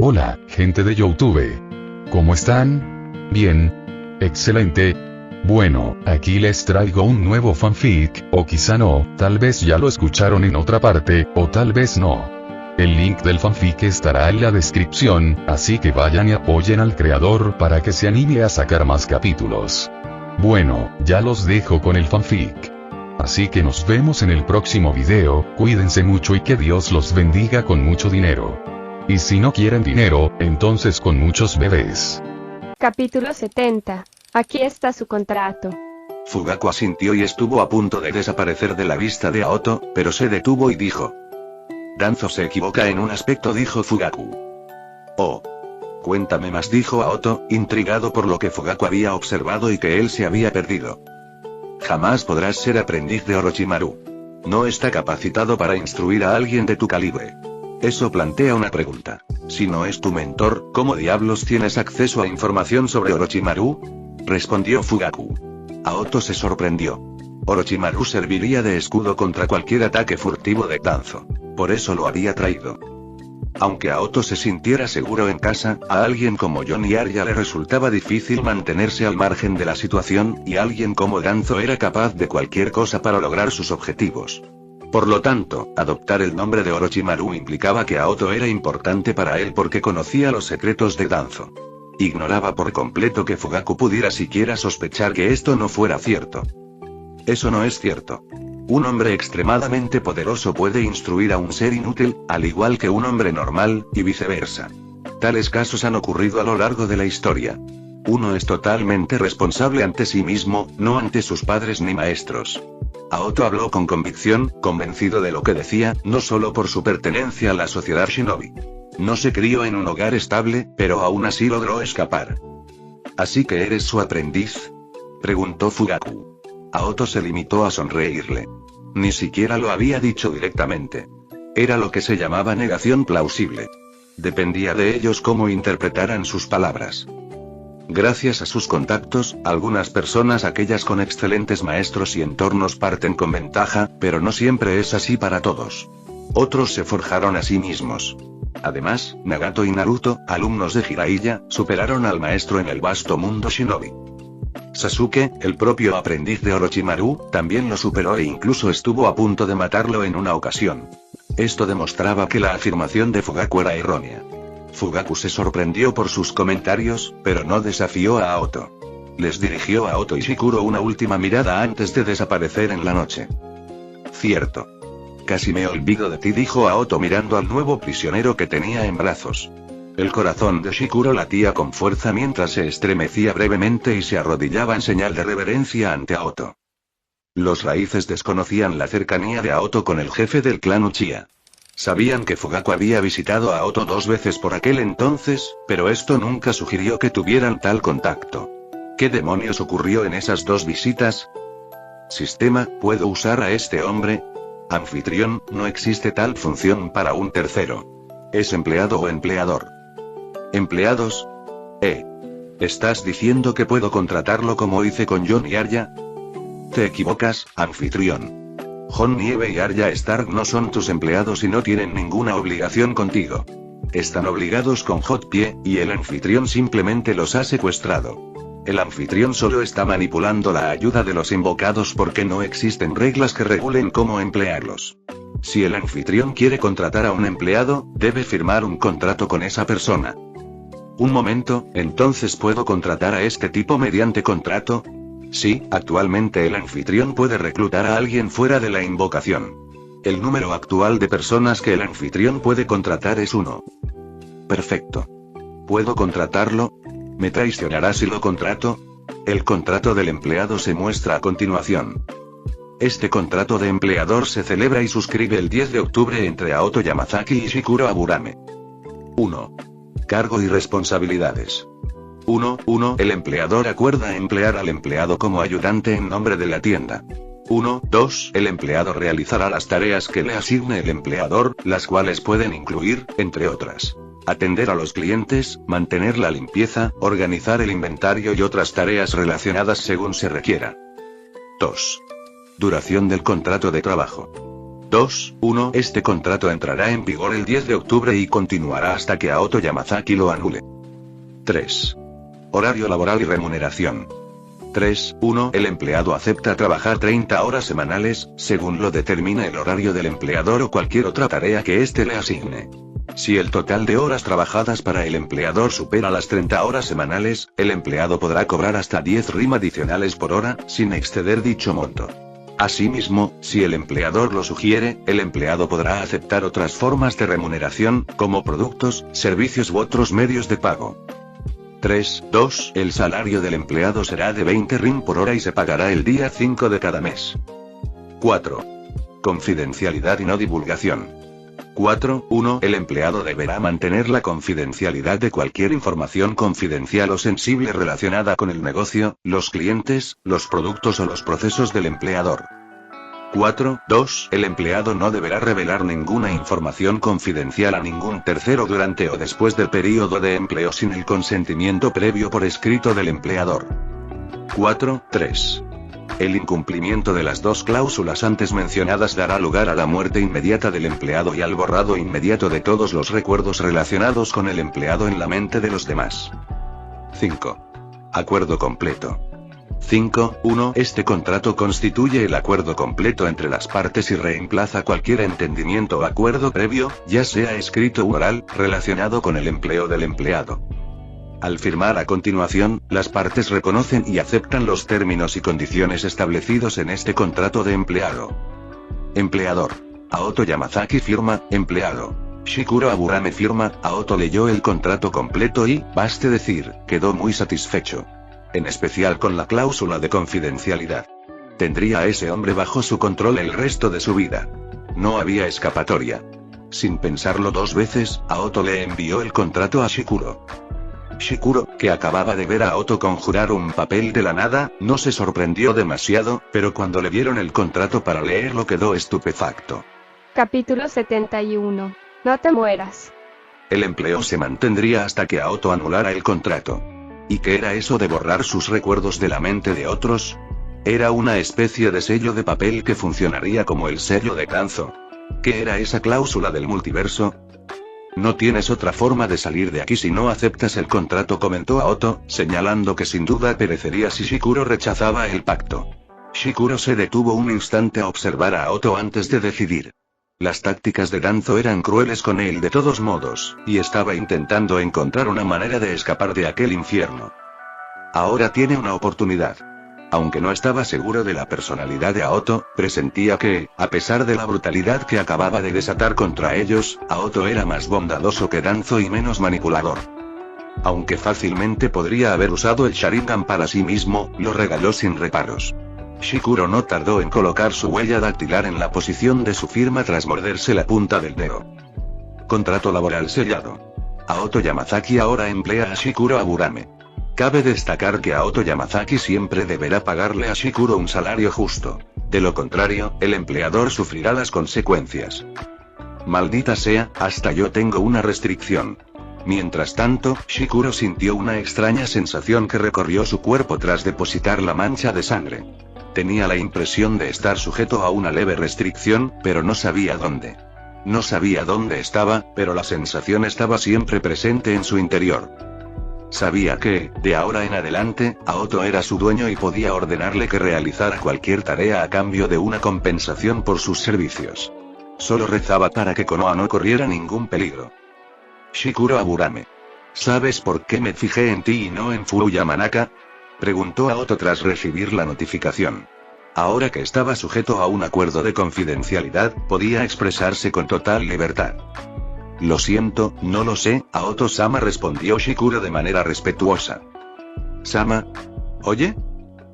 Hola, gente de YouTube. ¿Cómo están? Bien. Excelente. Bueno, aquí les traigo un nuevo fanfic, o quizá no, tal vez ya lo escucharon en otra parte, o tal vez no. El link del fanfic estará en la descripción, así que vayan y apoyen al creador para que se anime a sacar más capítulos. Bueno, ya los dejo con el fanfic. Así que nos vemos en el próximo video, cuídense mucho y que Dios los bendiga con mucho dinero. Y si no quieren dinero, entonces con muchos bebés. Capítulo 70. Aquí está su contrato. Fugaku asintió y estuvo a punto de desaparecer de la vista de Aoto, pero se detuvo y dijo: Danzo se equivoca en un aspecto, dijo Fugaku. Oh. Cuéntame más, dijo Aoto, intrigado por lo que Fugaku había observado y que él se había perdido. Jamás podrás ser aprendiz de Orochimaru. No está capacitado para instruir a alguien de tu calibre. Eso plantea una pregunta. Si no es tu mentor, ¿cómo diablos tienes acceso a información sobre Orochimaru? Respondió Fugaku. Aoto se sorprendió. Orochimaru serviría de escudo contra cualquier ataque furtivo de Danzo. Por eso lo había traído. Aunque Aoto se sintiera seguro en casa, a alguien como Jon y Arya le resultaba difícil mantenerse al margen de la situación, y alguien como Danzo era capaz de cualquier cosa para lograr sus objetivos. Por lo tanto, adoptar el nombre de Orochimaru implicaba que Aoto era importante para él porque conocía los secretos de Danzo. Ignoraba por completo que Fugaku pudiera siquiera sospechar que esto no fuera cierto. Eso no es cierto. Un hombre extremadamente poderoso puede instruir a un ser inútil, al igual que un hombre normal, y viceversa. Tales casos han ocurrido a lo largo de la historia. Uno es totalmente responsable ante sí mismo, no ante sus padres ni maestros. Aoto habló con convicción, convencido de lo que decía, no solo por su pertenencia a la sociedad shinobi. No se crió en un hogar estable, pero aún así logró escapar. ¿Así que eres su aprendiz?, preguntó Fugaku. Aoto se limitó a sonreírle. Ni siquiera lo había dicho directamente. Era lo que se llamaba negación plausible. Dependía de ellos cómo interpretaran sus palabras. Gracias a sus contactos, algunas personas, aquellas con excelentes maestros y entornos, parten con ventaja, pero no siempre es así para todos. Otros se forjaron a sí mismos. Además, Nagato y Naruto, alumnos de Jiraiya, superaron al maestro en el vasto mundo shinobi. Sasuke, el propio aprendiz de Orochimaru, también lo superó e incluso estuvo a punto de matarlo en una ocasión. Esto demostraba que la afirmación de Fugaku era errónea. Fugaku se sorprendió por sus comentarios, pero no desafió a Aoto. Les dirigió a Aoto y Shikuro una última mirada antes de desaparecer en la noche. Cierto. Casi me olvido de ti, dijo Aoto mirando al nuevo prisionero que tenía en brazos. El corazón de Shikuro latía con fuerza mientras se estremecía brevemente y se arrodillaba en señal de reverencia ante Aoto. Los raíces desconocían la cercanía de Aoto con el jefe del clan Uchiha. Sabían que Fugaku había visitado a Aoto 2 veces por aquel entonces, pero esto nunca sugirió que tuvieran tal contacto. ¿Qué demonios ocurrió en esas 2 visitas? Sistema, ¿puedo usar a este hombre? Anfitrión, no existe tal función para un tercero. ¿Es empleado o empleador? ¿Empleados? ¿Estás diciendo que puedo contratarlo como hice con Jon y Arya? Te equivocas, anfitrión. Jon Nieve y Arya Stark no son tus empleados y no tienen ninguna obligación contigo. Están obligados con Hot Pie, y el anfitrión simplemente los ha secuestrado. El anfitrión solo está manipulando la ayuda de los invocados porque no existen reglas que regulen cómo emplearlos. Si el anfitrión quiere contratar a un empleado, debe firmar un contrato con esa persona. Un momento, ¿entonces puedo contratar a este tipo mediante contrato? Sí, actualmente el anfitrión puede reclutar a alguien fuera de la invocación. El número actual de personas que el anfitrión puede contratar es 1. Perfecto. ¿Puedo contratarlo? ¿Me traicionará si lo contrato? El contrato del empleado se muestra a continuación. Este contrato de empleador se celebra y suscribe el 10 de octubre entre Aoto Yamazaki y Shikuro Aburame. 1. Cargo y responsabilidades. 1. El empleador acuerda emplear al empleado como ayudante en nombre de la tienda. 2. El empleado realizará las tareas que le asigne el empleador, las cuales pueden incluir, entre otras, atender a los clientes, mantener la limpieza, organizar el inventario y otras tareas relacionadas según se requiera. 2. Duración del contrato de trabajo. 2, 1. Este contrato entrará en vigor el 10 de octubre y continuará hasta que Aoto Yamazaki lo anule. 3. Horario laboral y remuneración. 3, 1. El empleado acepta trabajar 30 horas semanales, según lo determina el horario del empleador o cualquier otra tarea que éste le asigne. Si el total de horas trabajadas para el empleador supera las 30 horas semanales, el empleado podrá cobrar hasta 10 RIM adicionales por hora, sin exceder dicho monto. Asimismo, si el empleador lo sugiere, el empleado podrá aceptar otras formas de remuneración, como productos, servicios u otros medios de pago. 3, 2. El salario del empleado será de 20 RIM por hora y se pagará el día 5 de cada mes. 4. Confidencialidad y no divulgación. 4, 1. El empleado deberá mantener la confidencialidad de cualquier información confidencial o sensible relacionada con el negocio, los clientes, los productos o los procesos del empleador. 4, 2. El empleado no deberá revelar ninguna información confidencial a ningún tercero durante o después del período de empleo sin el consentimiento previo por escrito del empleador. 4, 3. El incumplimiento de las dos cláusulas antes mencionadas dará lugar a la muerte inmediata del empleado y al borrado inmediato de todos los recuerdos relacionados con el empleado en la mente de los demás. 5. Acuerdo completo. 5, 1. Este contrato constituye el acuerdo completo entre las partes y reemplaza cualquier entendimiento o acuerdo previo, ya sea escrito u oral, relacionado con el empleo del empleado. Al firmar a continuación, las partes reconocen y aceptan los términos y condiciones establecidos en este contrato de empleado. Empleador. Aoto Yamazaki firma, empleado. Shikuro Aburame firma, Aoto leyó el contrato completo y, baste decir, quedó muy satisfecho. En especial con la cláusula de confidencialidad. Tendría a ese hombre bajo su control el resto de su vida. No había escapatoria. Sin pensarlo dos veces, Aoto le envió el contrato a Shikuro. Shikuro, que acababa de ver a Aoto conjurar un papel de la nada, no se sorprendió demasiado, pero cuando le dieron el contrato para leerlo quedó estupefacto. Capítulo 71. No te mueras. El empleo se mantendría hasta que Aoto anulara el contrato. ¿Y qué era eso de borrar sus recuerdos de la mente de otros? Era una especie de sello de papel que funcionaría como el sello de Danzo. ¿Qué era esa cláusula del multiverso? No tienes otra forma de salir de aquí si no aceptas el contrato, comentó Aoto, señalando que sin duda perecería si Shikuro rechazaba el pacto. Shikuro se detuvo un instante a observar a Aoto antes de decidir. Las tácticas de Danzo eran crueles con él de todos modos, y estaba intentando encontrar una manera de escapar de aquel infierno. Ahora tiene una oportunidad. Aunque no estaba seguro de la personalidad de Aoto, presentía que, a pesar de la brutalidad que acababa de desatar contra ellos, Aoto era más bondadoso que Danzo y menos manipulador. Aunque fácilmente podría haber usado el Sharingan para sí mismo, lo regaló sin reparos. Shikuro no tardó en colocar su huella dactilar en la posición de su firma tras morderse la punta del dedo. Contrato laboral sellado. Aoto Yamazaki ahora emplea a Shikuro Aburame. Cabe destacar que Aoto Yamazaki siempre deberá pagarle a Shikuro un salario justo. De lo contrario, el empleador sufrirá las consecuencias. Maldita sea, hasta yo tengo una restricción. Mientras tanto, Shikuro sintió una extraña sensación que recorrió su cuerpo tras depositar la mancha de sangre. Tenía la impresión de estar sujeto a una leve restricción, pero no sabía dónde. No sabía dónde estaba, pero la sensación estaba siempre presente en su interior. Sabía que, de ahora en adelante, Aoto era su dueño y podía ordenarle que realizara cualquier tarea a cambio de una compensación por sus servicios. Solo rezaba para que Konoha no corriera ningún peligro. Shikuro Aburame. ¿Sabes por qué me fijé en ti y no en Furu Yamanaka? Preguntó Aoto tras recibir la notificación. Ahora que estaba sujeto a un acuerdo de confidencialidad, podía expresarse con total libertad. Lo siento, no lo sé, Aoto-sama, respondió Shikuro de manera respetuosa. ¿Sama? ¿Oye?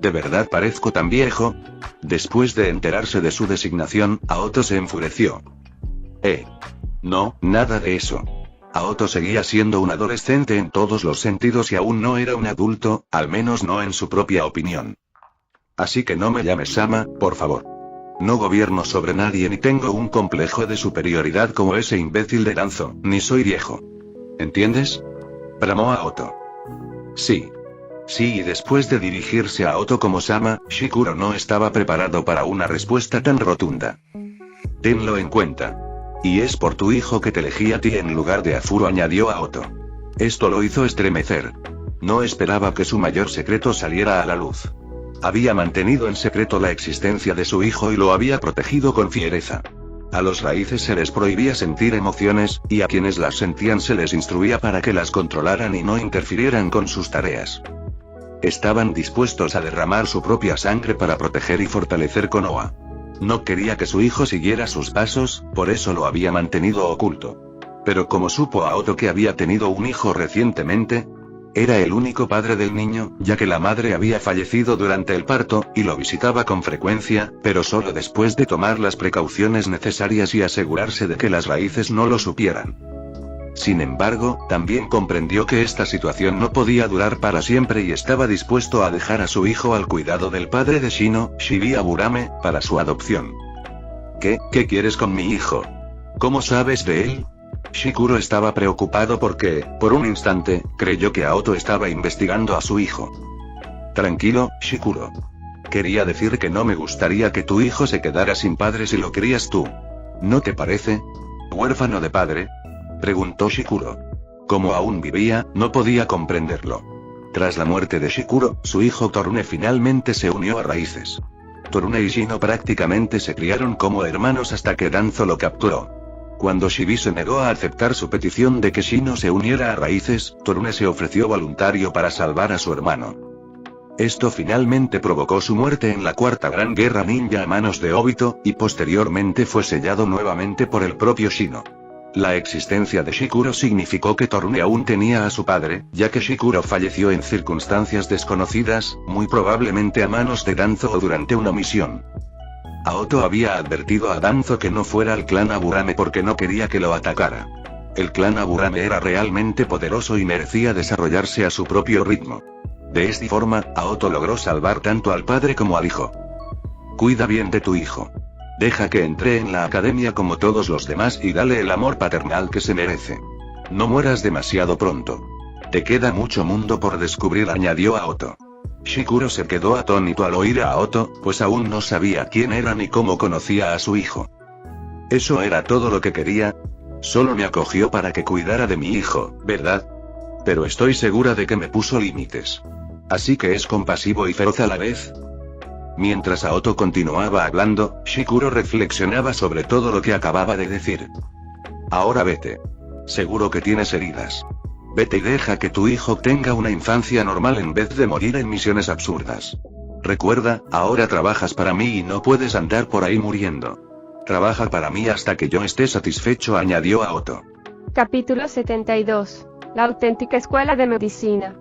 ¿De verdad parezco tan viejo? Después de enterarse de su designación, Aoto se enfureció. No, nada de eso. Aoto seguía siendo un adolescente en todos los sentidos y aún no era un adulto, al menos no en su propia opinión. Así que no me llames Sama, por favor. No gobierno sobre nadie ni tengo un complejo de superioridad como ese imbécil de Danzo, ni soy viejo. ¿Entiendes? Bramó Aoto. Sí. Sí, y después de dirigirse a Aoto como Sama, Shikuro no estaba preparado para una respuesta tan rotunda. Tenlo en cuenta. Y es por tu hijo que te elegí a ti en lugar de a Furo, añadió Aoto. Esto lo hizo estremecer. No esperaba que su mayor secreto saliera a la luz. Había mantenido en secreto la existencia de su hijo y lo había protegido con fiereza. A los raíces se les prohibía sentir emociones, y a quienes las sentían se les instruía para que las controlaran y no interfirieran con sus tareas. Estaban dispuestos a derramar su propia sangre para proteger y fortalecer Konoha. No quería que su hijo siguiera sus pasos, por eso lo había mantenido oculto. Pero como supo Aoto que había tenido un hijo recientemente, era el único padre del niño, ya que la madre había fallecido durante el parto, y lo visitaba con frecuencia, pero solo después de tomar las precauciones necesarias y asegurarse de que las raíces no lo supieran. Sin embargo, también comprendió que esta situación no podía durar para siempre y estaba dispuesto a dejar a su hijo al cuidado del padre de Shino, Shibuya Burame, para su adopción. ¿Qué quieres con mi hijo? ¿Cómo sabes de él? Shikuro estaba preocupado porque, por un instante, creyó que Aoto estaba investigando a su hijo. Tranquilo, Shikuro. Quería decir que no me gustaría que tu hijo se quedara sin padre si lo querías tú. ¿No te parece? ¿Huérfano de padre? Preguntó Shikuro. Como aún vivía, no podía comprenderlo. Tras la muerte de Shikuro, su hijo Torune finalmente se unió a Raíces. Torune y Shino prácticamente se criaron como hermanos hasta que Danzo lo capturó. Cuando Shibi se negó a aceptar su petición de que Shino se uniera a Raíces, Torune se ofreció voluntario para salvar a su hermano. Esto finalmente provocó su muerte en la Cuarta Gran Guerra Ninja a manos de Obito, y posteriormente fue sellado nuevamente por el propio Shino. La existencia de Shikuro significó que Torune aún tenía a su padre, ya que Shikuro falleció en circunstancias desconocidas, muy probablemente a manos de Danzo o durante una misión. Aoto había advertido a Danzo que no fuera al clan Aburame porque no quería que lo atacara. El clan Aburame era realmente poderoso y merecía desarrollarse a su propio ritmo. De esta forma, Aoto logró salvar tanto al padre como al hijo. Cuida bien de tu hijo. Deja que entre en la academia como todos los demás y dale el amor paternal que se merece. No mueras demasiado pronto. Te queda mucho mundo por descubrir, añadió Aoto. Shikuro se quedó atónito al oír a Aoto, pues aún no sabía quién era ni cómo conocía a su hijo. ¿Eso era todo lo que quería? Solo me acogió para que cuidara de mi hijo, ¿verdad? Pero estoy segura de que me puso límites. ¿Así que es compasivo y feroz a la vez? Mientras Aoto continuaba hablando, Shikuro reflexionaba sobre todo lo que acababa de decir. Ahora vete. Seguro que tienes heridas. Vete y deja que tu hijo tenga una infancia normal en vez de morir en misiones absurdas. Recuerda, ahora trabajas para mí y no puedes andar por ahí muriendo. Trabaja para mí hasta que yo esté satisfecho, añadió Aoto. Capítulo 72. La auténtica escuela de medicina.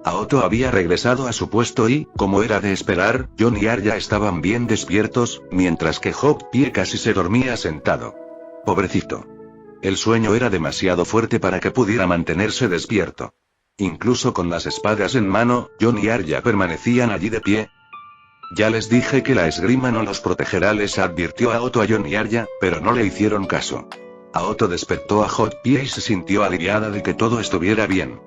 Aoto había regresado a su puesto y, como era de esperar, Jon y Arya estaban bien despiertos, mientras que Hop-Pie casi se dormía sentado. Pobrecito. El sueño era demasiado fuerte para que pudiera mantenerse despierto. Incluso con las espadas en mano, Jon y Arya permanecían allí de pie. Ya les dije que la esgrima no los protegerá, les advirtió Aoto a Jon y Arya, pero no le hicieron caso. Aoto despertó a Hop-Pie y se sintió aliviada de que todo estuviera bien.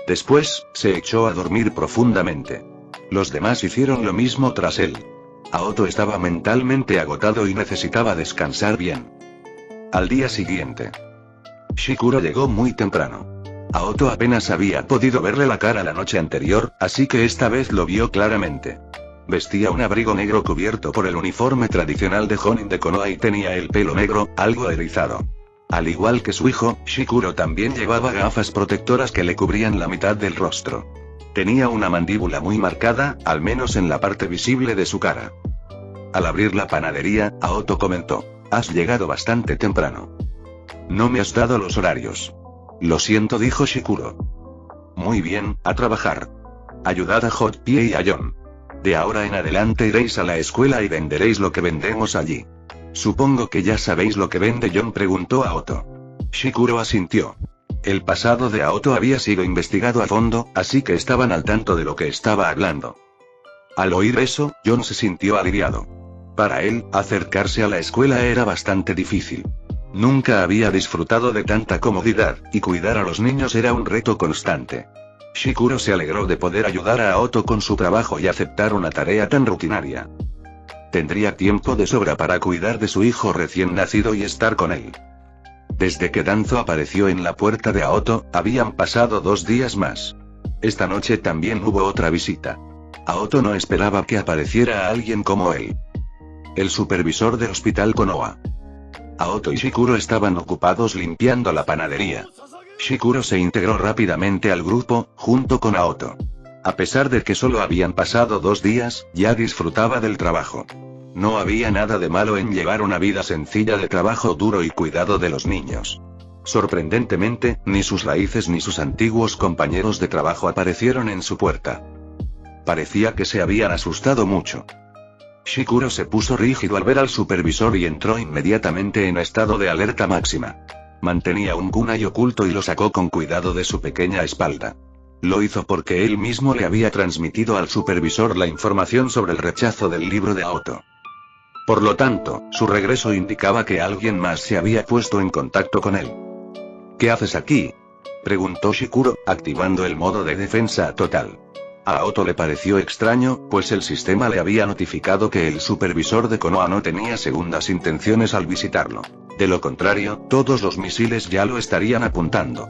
Después, se echó a dormir profundamente. Los demás hicieron lo mismo tras él. Aoto estaba mentalmente agotado y necesitaba descansar bien. Al día siguiente, Shikuro llegó muy temprano. Aoto apenas había podido verle la cara la noche anterior, así que esta vez lo vio claramente. Vestía un abrigo negro cubierto por el uniforme tradicional de Jonin de Konoha y tenía el pelo negro, algo erizado. Al igual que su hijo, Shikuro también llevaba gafas protectoras que le cubrían la mitad del rostro. Tenía una mandíbula muy marcada, al menos en la parte visible de su cara. Al abrir la panadería, Aoto comentó: «Has llegado bastante temprano. No me has dado los horarios». «Lo siento», dijo Shikuro. «Muy bien, a trabajar. Ayudad a Hop-Pie y a Jon. De ahora en adelante iréis a la escuela y venderéis lo que vendemos allí». «Supongo que ya sabéis lo que vende Jon», preguntó Aoto. Shikuro asintió. El pasado de Aoto había sido investigado a fondo, así que estaban al tanto de lo que estaba hablando. Al oír eso, Jon se sintió aliviado. Para él, acercarse a la escuela era bastante difícil. Nunca había disfrutado de tanta comodidad, y cuidar a los niños era un reto constante. Shikuro se alegró de poder ayudar a Aoto con su trabajo y aceptar una tarea tan rutinaria. Tendría tiempo de sobra para cuidar de su hijo recién nacido y estar con él. Desde que Danzo apareció en la puerta de Aoto, habían pasado 2 días más. Esta noche también hubo otra visita. Aoto no esperaba que apareciera alguien como él. El supervisor del hospital Konoha. Aoto y Shikuro estaban ocupados limpiando la panadería. Shikuro se integró rápidamente al grupo, junto con Aoto. A pesar de que solo habían pasado 2 días, ya disfrutaba del trabajo. No había nada de malo en llevar una vida sencilla de trabajo duro y cuidado de los niños. Sorprendentemente, ni sus raíces ni sus antiguos compañeros de trabajo aparecieron en su puerta. Parecía que se habían asustado mucho. Shikuro se puso rígido al ver al supervisor y entró inmediatamente en estado de alerta máxima. Mantenía un kunai oculto y lo sacó con cuidado de su pequeña espalda. Lo hizo porque él mismo le había transmitido al supervisor la información sobre el rechazo del libro de Aoto. Por lo tanto, su regreso indicaba que alguien más se había puesto en contacto con él. ¿Qué haces aquí?, preguntó Shikuro, activando el modo de defensa total. A Aoto le pareció extraño, pues el sistema le había notificado que el supervisor de Konoha no tenía segundas intenciones al visitarlo. De lo contrario, todos los misiles ya lo estarían apuntando.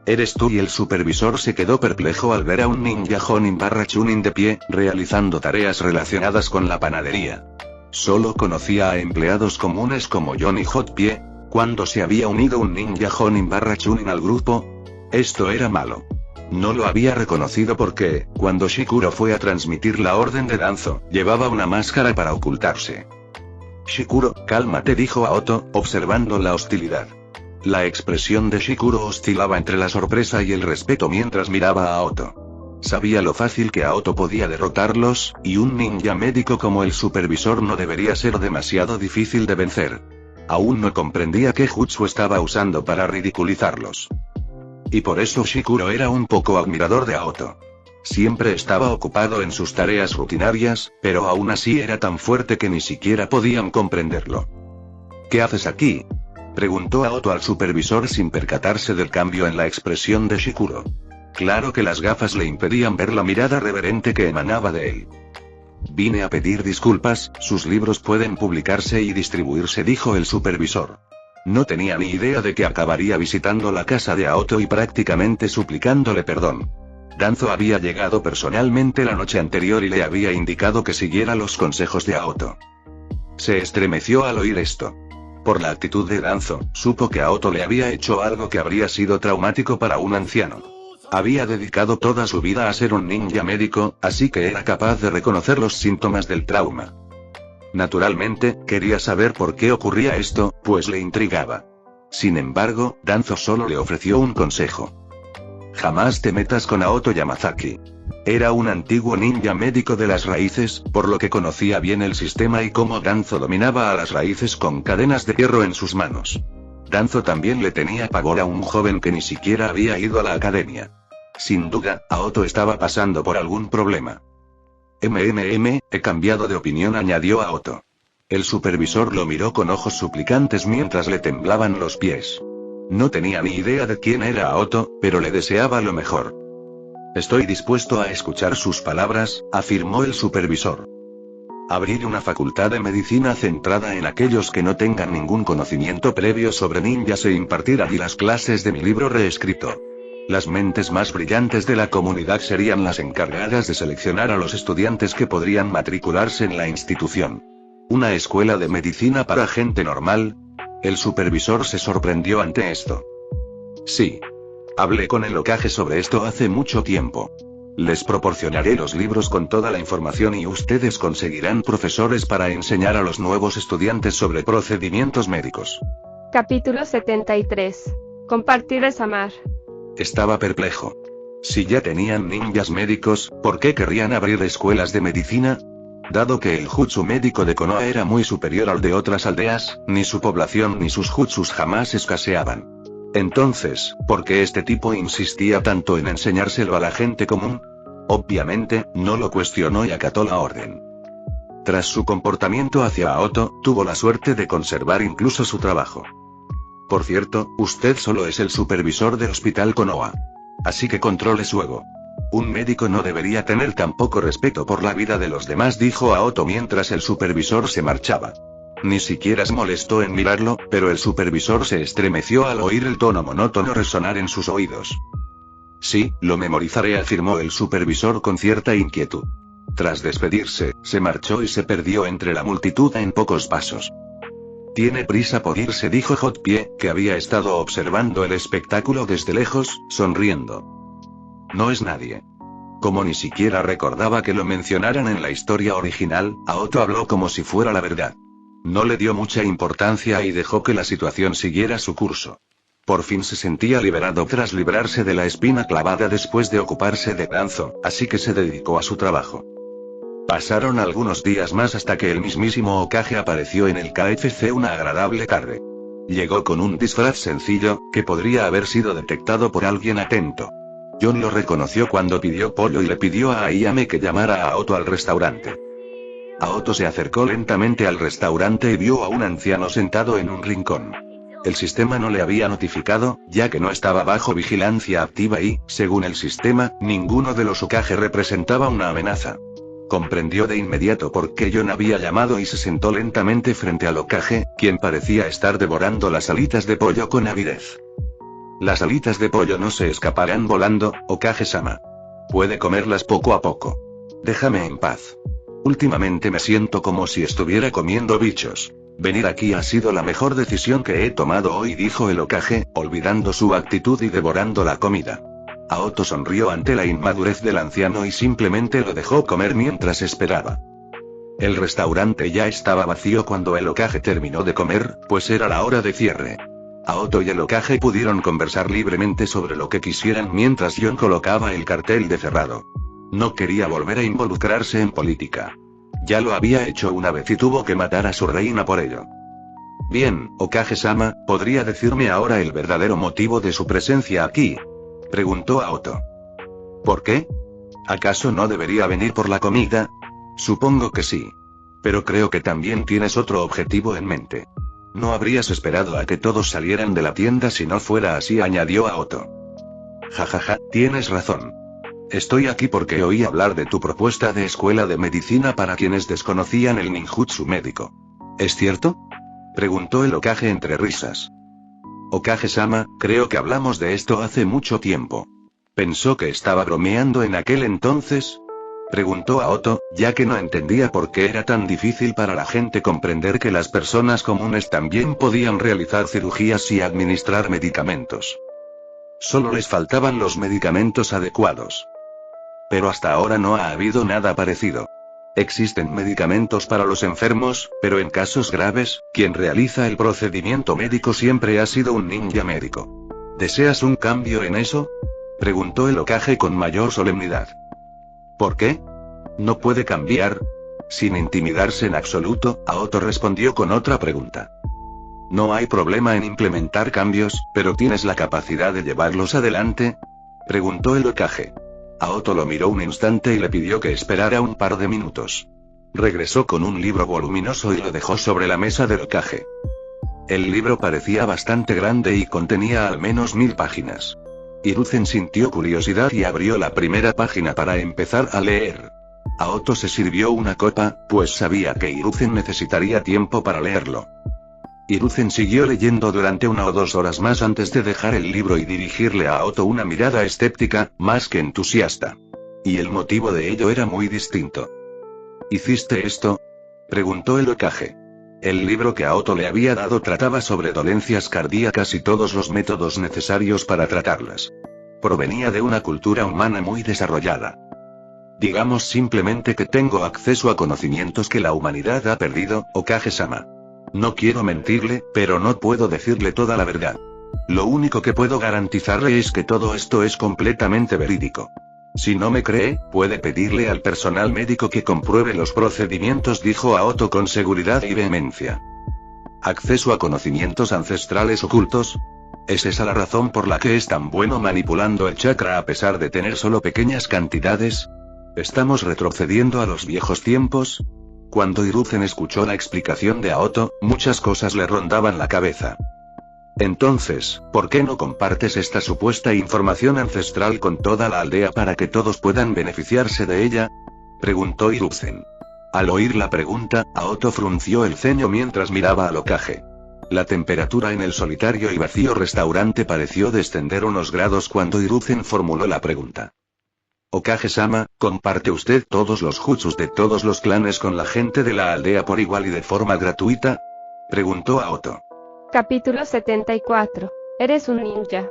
¿Eres tú? Y el supervisor se quedó perplejo al ver a un ninja Jonin/Chunin de pie, realizando tareas relacionadas con la panadería. Solo conocía a empleados comunes como Johnny Hotpie. ¿Cuándo se había unido un ninja Jonin/Chunin al grupo? Esto era malo. No lo había reconocido porque, cuando Shikuro fue a transmitir la orden de Danzo, llevaba una máscara para ocultarse. Shikuro, cálmate, dijo Aoto, observando la hostilidad. La expresión de Shikuro oscilaba entre la sorpresa y el respeto mientras miraba a Aoto. Sabía lo fácil que Aoto podía derrotarlos, y un ninja médico como el supervisor no debería ser demasiado difícil de vencer. Aún no comprendía qué jutsu estaba usando para ridiculizarlos. Y por eso Shikuro era un poco admirador de Aoto. Siempre estaba ocupado en sus tareas rutinarias, pero aún así era tan fuerte que ni siquiera podían comprenderlo. ¿Qué haces aquí?, preguntó Aoto al supervisor sin percatarse del cambio en la expresión de Shikuro. Claro que las gafas le impedían ver la mirada reverente que emanaba de él. Vine a pedir disculpas, sus libros pueden publicarse y distribuirse, dijo el supervisor. No tenía ni idea de que acabaría visitando la casa de Aoto y prácticamente suplicándole perdón. Danzo había llegado personalmente la noche anterior y le había indicado que siguiera los consejos de Aoto. Se estremeció al oír esto. Por la actitud de Danzo, supo que Aoto le había hecho algo que habría sido traumático para un anciano. Había dedicado toda su vida a ser un ninja médico, así que era capaz de reconocer los síntomas del trauma. Naturalmente, quería saber por qué ocurría esto, pues le intrigaba. Sin embargo, Danzo solo le ofreció un consejo. Jamás te metas con Aoto Yamazaki. Era un antiguo ninja médico de las raíces, por lo que conocía bien el sistema y cómo Danzo dominaba a las raíces con cadenas de hierro en sus manos. Danzo también le tenía pavor a un joven que ni siquiera había ido a la academia. Sin duda, Aoto estaba pasando por algún problema. He cambiado de opinión, añadió Aoto. El supervisor lo miró con ojos suplicantes mientras le temblaban los pies. No tenía ni idea de quién era Aoto, pero le deseaba lo mejor. Estoy dispuesto a escuchar sus palabras, afirmó el supervisor. Abrir una facultad de medicina centrada en aquellos que no tengan ningún conocimiento previo sobre ninjas e impartir allí las clases de mi libro reescrito. Las mentes más brillantes de la comunidad serían las encargadas de seleccionar a los estudiantes que podrían matricularse en la institución. ¿Una escuela de medicina para gente normal? El supervisor se sorprendió ante esto. Sí. Hablé con el Hokage sobre esto hace mucho tiempo. Les proporcionaré los libros con toda la información y ustedes conseguirán profesores para enseñar a los nuevos estudiantes sobre procedimientos médicos. Capítulo 73. Compartir es amar. Estaba perplejo. Si ya tenían ninjas médicos, ¿por qué querrían abrir escuelas de medicina? Dado que el jutsu médico de Konoha era muy superior al de otras aldeas, ni su población ni sus jutsus jamás escaseaban. Entonces, ¿por qué este tipo insistía tanto en enseñárselo a la gente común? Obviamente, no lo cuestionó y acató la orden. Tras su comportamiento hacia Aoto, tuvo la suerte de conservar incluso su trabajo. Por cierto, usted solo es el supervisor del hospital Konoha. Así que controle su ego. Un médico no debería tener tan poco respeto por la vida de los demás, dijo Aoto mientras el supervisor se marchaba. Ni siquiera se molestó en mirarlo, pero el supervisor se estremeció al oír el tono monótono resonar en sus oídos. Sí, lo memorizaré, afirmó el supervisor con cierta inquietud. Tras despedirse, se marchó y se perdió entre la multitud en pocos pasos. Tiene prisa por irse, dijo Hotpie, que había estado observando el espectáculo desde lejos, sonriendo. No es nadie. Como ni siquiera recordaba que lo mencionaran en la historia original, Aoto habló como si fuera la verdad. No le dio mucha importancia y dejó que la situación siguiera su curso. Por fin se sentía liberado tras librarse de la espina clavada después de ocuparse de Danzo, así que se dedicó a su trabajo. Pasaron algunos días más hasta que el mismísimo Hokage apareció en el KFC, una agradable tarde. Llegó con un disfraz sencillo, que podría haber sido detectado por alguien atento. John lo reconoció cuando pidió pollo y le pidió a Ayame que llamara a Aoto al restaurante. Aoto se acercó lentamente al restaurante y vio a un anciano sentado en un rincón. El sistema no le había notificado, ya que no estaba bajo vigilancia activa y, según el sistema, ninguno de los Hokage representaba una amenaza. Comprendió de inmediato por qué John había llamado y se sentó lentamente frente al Hokage, quien parecía estar devorando las alitas de pollo con avidez. Las alitas de pollo no se escaparán volando, Hokage-sama. Puede comerlas poco a poco. Déjame en paz. Últimamente me siento como si estuviera comiendo bichos. Venir aquí ha sido la mejor decisión que he tomado hoy, dijo el Hokage, olvidando su actitud y devorando la comida. Aoto sonrió ante la inmadurez del anciano y simplemente lo dejó comer mientras esperaba. El restaurante ya estaba vacío cuando el Hokage terminó de comer, pues era la hora de cierre. Aoto y el Hokage pudieron conversar libremente sobre lo que quisieran mientras John colocaba el cartel de cerrado. No quería volver a involucrarse en política. Ya lo había hecho una vez y tuvo que matar a su reina por ello. Bien, Hokage-sama, ¿podría decirme ahora el verdadero motivo de su presencia aquí?, preguntó Aoto. ¿Por qué? ¿Acaso no debería venir por la comida? Supongo que sí. Pero creo que también tienes otro objetivo en mente. No habrías esperado a que todos salieran de la tienda si no fuera así, añadió Aoto. Jajaja, tienes razón. Estoy aquí porque oí hablar de tu propuesta de escuela de medicina para quienes desconocían el ninjutsu médico. ¿Es cierto?, preguntó el Hokage entre risas. Hokage-sama, creo que hablamos de esto hace mucho tiempo. ¿Pensó que estaba bromeando en aquel entonces?, preguntó Aoto, ya que no entendía por qué era tan difícil para la gente comprender que las personas comunes también podían realizar cirugías y administrar medicamentos. Solo les faltaban los medicamentos adecuados. Pero hasta ahora no ha habido nada parecido. Existen medicamentos para los enfermos, pero en casos graves, quien realiza el procedimiento médico siempre ha sido un ninja médico. ¿Deseas un cambio en eso?, preguntó el Hokage con mayor solemnidad. ¿Por qué? ¿No puede cambiar? Sin intimidarse en absoluto, Aoto respondió con otra pregunta. ¿No hay problema en implementar cambios, pero tienes la capacidad de llevarlos adelante?, preguntó el Hokage. Aoto lo miró un instante y le pidió que esperara un par de minutos. Regresó con un libro voluminoso y lo dejó sobre la mesa del Hokage. El libro parecía bastante grande y contenía al menos 1000 páginas. Hiruzen sintió curiosidad y abrió la primera página para empezar a leer. Aoto se sirvió una copa, pues sabía que Hiruzen necesitaría tiempo para leerlo. Hiruzen siguió leyendo durante 1 o 2 horas más antes de dejar el libro y dirigirle a Aoto una mirada escéptica, más que entusiasta. Y el motivo de ello era muy distinto. ¿Hiciste esto?, preguntó el Hokage. El libro que Aoto le había dado trataba sobre dolencias cardíacas y todos los métodos necesarios para tratarlas. Provenía de una cultura humana muy desarrollada. Digamos simplemente que tengo acceso a conocimientos que la humanidad ha perdido, Hokage-sama. No quiero mentirle, pero no puedo decirle toda la verdad. Lo único que puedo garantizarle es que todo esto es completamente verídico. Si no me cree, puede pedirle al personal médico que compruebe los procedimientos, dijo Aoto con seguridad y vehemencia. ¿Acceso a conocimientos ancestrales ocultos? ¿Es esa la razón por la que es tan bueno manipulando el chakra a pesar de tener solo pequeñas cantidades? ¿Estamos retrocediendo a los viejos tiempos? Cuando Hiruzen escuchó la explicación de Aoto, muchas cosas le rondaban la cabeza. Entonces, ¿por qué no compartes esta supuesta información ancestral con toda la aldea para que todos puedan beneficiarse de ella? Preguntó Hiruzen. Al oír la pregunta, Aoto frunció el ceño mientras miraba al Hokage. La temperatura en el solitario y vacío restaurante pareció descender unos grados cuando Hiruzen formuló la pregunta. Hokage-sama, ¿comparte usted todos los jutsus de todos los clanes con la gente de la aldea por igual y de forma gratuita? Preguntó Aoto. Capítulo 74. Eres un ninja.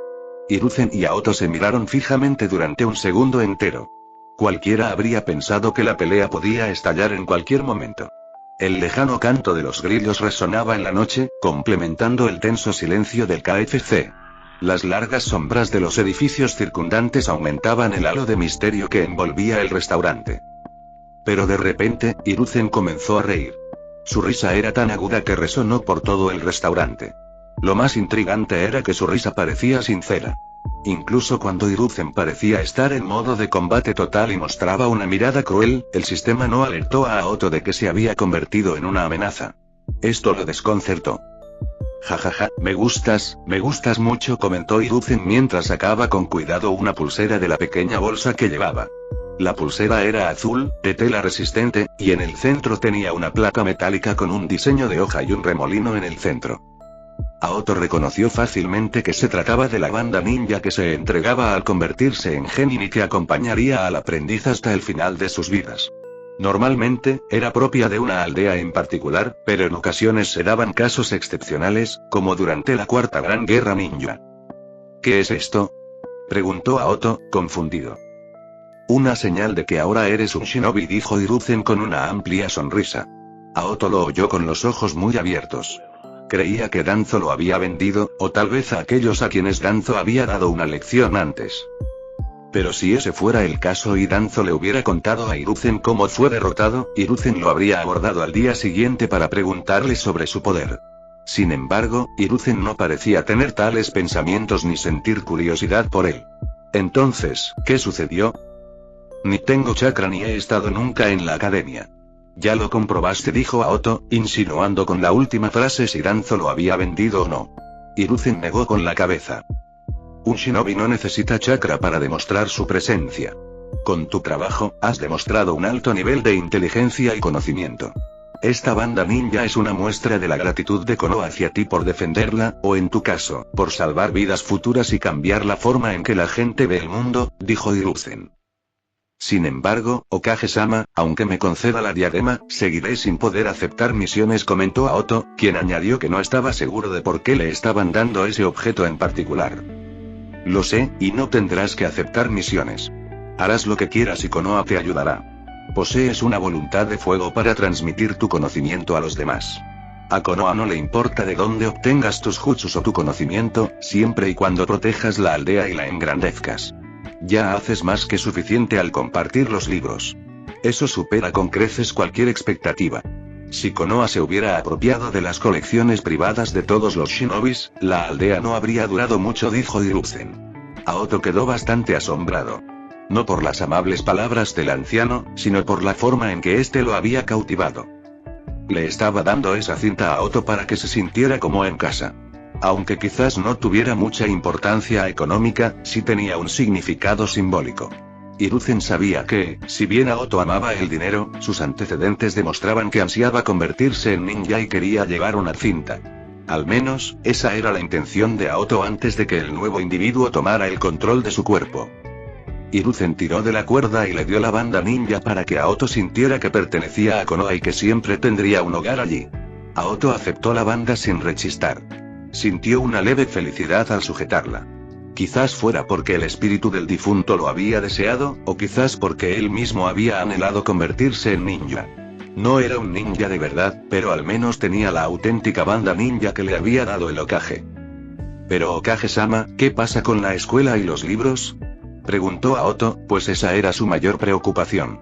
Hiruzen y Aoto se miraron fijamente durante un segundo entero. Cualquiera habría pensado que la pelea podía estallar en cualquier momento. El lejano canto de los grillos resonaba en la noche, complementando el tenso silencio del KFC. Las largas sombras de los edificios circundantes aumentaban el halo de misterio que envolvía el restaurante. Pero de repente, Hiruzen comenzó a reír. Su risa era tan aguda que resonó por todo el restaurante. Lo más intrigante era que su risa parecía sincera. Incluso cuando Hiruzen parecía estar en modo de combate total y mostraba una mirada cruel, el sistema no alertó a Aoto de que se había convertido en una amenaza. Esto lo desconcertó. Jajaja, me gustas mucho, comentó Hiruzen mientras sacaba con cuidado una pulsera de la pequeña bolsa que llevaba. La pulsera era azul, de tela resistente, y en el centro tenía una placa metálica con un diseño de hoja y un remolino en el centro. Aoto reconoció fácilmente que se trataba de la banda ninja que se entregaba al convertirse en genin y que acompañaría al aprendiz hasta el final de sus vidas. Normalmente, era propia de una aldea en particular, pero en ocasiones se daban casos excepcionales, como durante la Cuarta Gran Guerra Ninja. ¿Qué es esto?, preguntó Aoto, confundido. Una señal de que ahora eres un shinobi, dijo Hiruzen con una amplia sonrisa. Aoto lo oyó con los ojos muy abiertos. Creía que Danzo lo había vendido, o tal vez a aquellos a quienes Danzo había dado una lección antes. Pero si ese fuera el caso y Danzo le hubiera contado a Hiruzen cómo fue derrotado, Hiruzen lo habría abordado al día siguiente para preguntarle sobre su poder. Sin embargo, Hiruzen no parecía tener tales pensamientos ni sentir curiosidad por él. Entonces, ¿qué sucedió? Ni tengo chakra ni he estado nunca en la academia. Ya lo comprobaste, dijo Aoto, insinuando con la última frase si Danzo lo había vendido o no. Hiruzen negó con la cabeza. Un shinobi no necesita chakra para demostrar su presencia. Con tu trabajo, has demostrado un alto nivel de inteligencia y conocimiento. Esta banda ninja es una muestra de la gratitud de Konoha hacia ti por defenderla, o en tu caso, por salvar vidas futuras y cambiar la forma en que la gente ve el mundo, dijo Hiruzen. Sin embargo, Hokage-sama, aunque me conceda la diadema, seguiré sin poder aceptar misiones, comentó Aoto, quien añadió que no estaba seguro de por qué le estaban dando ese objeto en particular. Lo sé, y no tendrás que aceptar misiones. Harás lo que quieras y Konoha te ayudará. Posees una voluntad de fuego para transmitir tu conocimiento a los demás. A Konoha no le importa de dónde obtengas tus jutsus o tu conocimiento, siempre y cuando protejas la aldea y la engrandezcas. Ya haces más que suficiente al compartir los libros. Eso supera con creces cualquier expectativa. Si Konoha se hubiera apropiado de las colecciones privadas de todos los shinobis, la aldea no habría durado mucho, dijo Hiruzen. Aoto quedó bastante asombrado. No por las amables palabras del anciano, sino por la forma en que éste lo había cautivado. Le estaba dando esa cinta a Aoto para que se sintiera como en casa. Aunque quizás no tuviera mucha importancia económica, sí tenía un significado simbólico. Hiruzen sabía que, si bien Aoto amaba el dinero, sus antecedentes demostraban que ansiaba convertirse en ninja y quería llevar una cinta. Al menos, esa era la intención de Aoto antes de que el nuevo individuo tomara el control de su cuerpo. Hiruzen tiró de la cuerda y le dio la banda ninja para que Aoto sintiera que pertenecía a Konoha y que siempre tendría un hogar allí. Aoto aceptó la banda sin rechistar. Sintió una leve felicidad al sujetarla. Quizás fuera porque el espíritu del difunto lo había deseado, o quizás porque él mismo había anhelado convertirse en ninja. No era un ninja de verdad, pero al menos tenía la auténtica banda ninja que le había dado el Hokage. Pero Hokage-sama, ¿qué pasa con la escuela y los libros?, preguntó Aoto, pues esa era su mayor preocupación.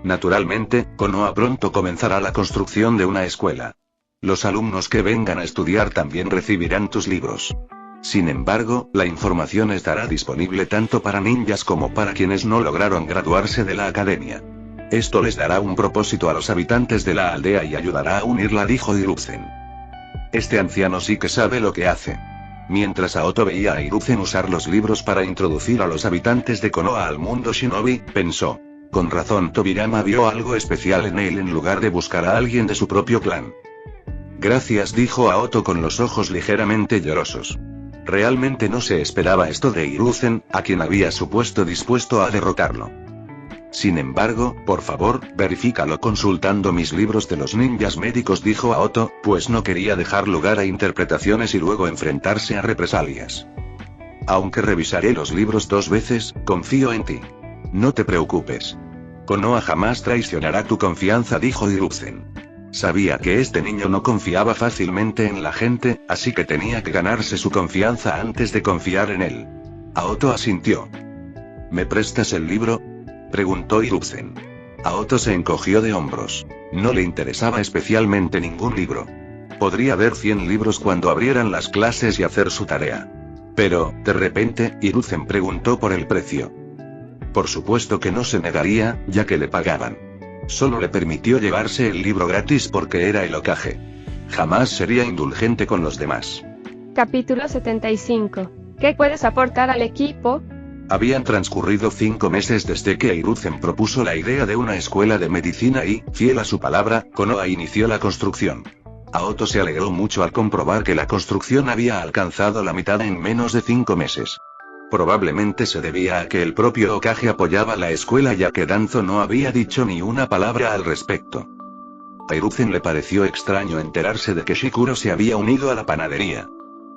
Naturalmente, Konoha pronto comenzará la construcción de una escuela. Los alumnos que vengan a estudiar también recibirán tus libros. Sin embargo, la información estará disponible tanto para ninjas como para quienes no lograron graduarse de la academia. Esto les dará un propósito a los habitantes de la aldea y ayudará a unirla, dijo Hiruzen. Este anciano sí que sabe lo que hace. Mientras Aoto veía a Hiruzen usar los libros para introducir a los habitantes de Konoha al mundo shinobi, pensó. Con razón Tobirama vio algo especial en él en lugar de buscar a alguien de su propio clan. Gracias, dijo Aoto con los ojos ligeramente llorosos. Realmente no se esperaba esto de Hiruzen, a quien había supuesto dispuesto a derrotarlo. Sin embargo, por favor, verifícalo consultando mis libros de los ninjas médicos, dijo Aoto, pues no quería dejar lugar a interpretaciones y luego enfrentarse a represalias. Aunque revisaré los libros 2 veces, confío en ti. No te preocupes. Konoha jamás traicionará tu confianza, dijo Hiruzen. Sabía que este niño no confiaba fácilmente en la gente, así que tenía que ganarse su confianza antes de confiar en él. Aoto asintió. ¿Me prestas el libro?, preguntó Hiruzen. Aoto se encogió de hombros. No le interesaba especialmente ningún libro. Podría ver 100 libros cuando abrieran las clases y hacer su tarea. Pero, de repente, Hiruzen preguntó por el precio. Por supuesto que no se negaría, ya que le pagaban. Solo le permitió llevarse el libro gratis porque era el Hokage. Jamás sería indulgente con los demás. Capítulo 75. ¿Qué puedes aportar al equipo? Habían transcurrido 5 meses desde que Hiruzen propuso la idea de una escuela de medicina y, fiel a su palabra, Konoha inició la construcción. Aoto se alegró mucho al comprobar que la construcción había alcanzado la mitad en menos de 5 meses. Probablemente se debía a que el propio Hokage apoyaba la escuela, ya que Danzo no había dicho ni una palabra al respecto. A Hiruzen le pareció extraño enterarse de que Shikuro se había unido a la panadería.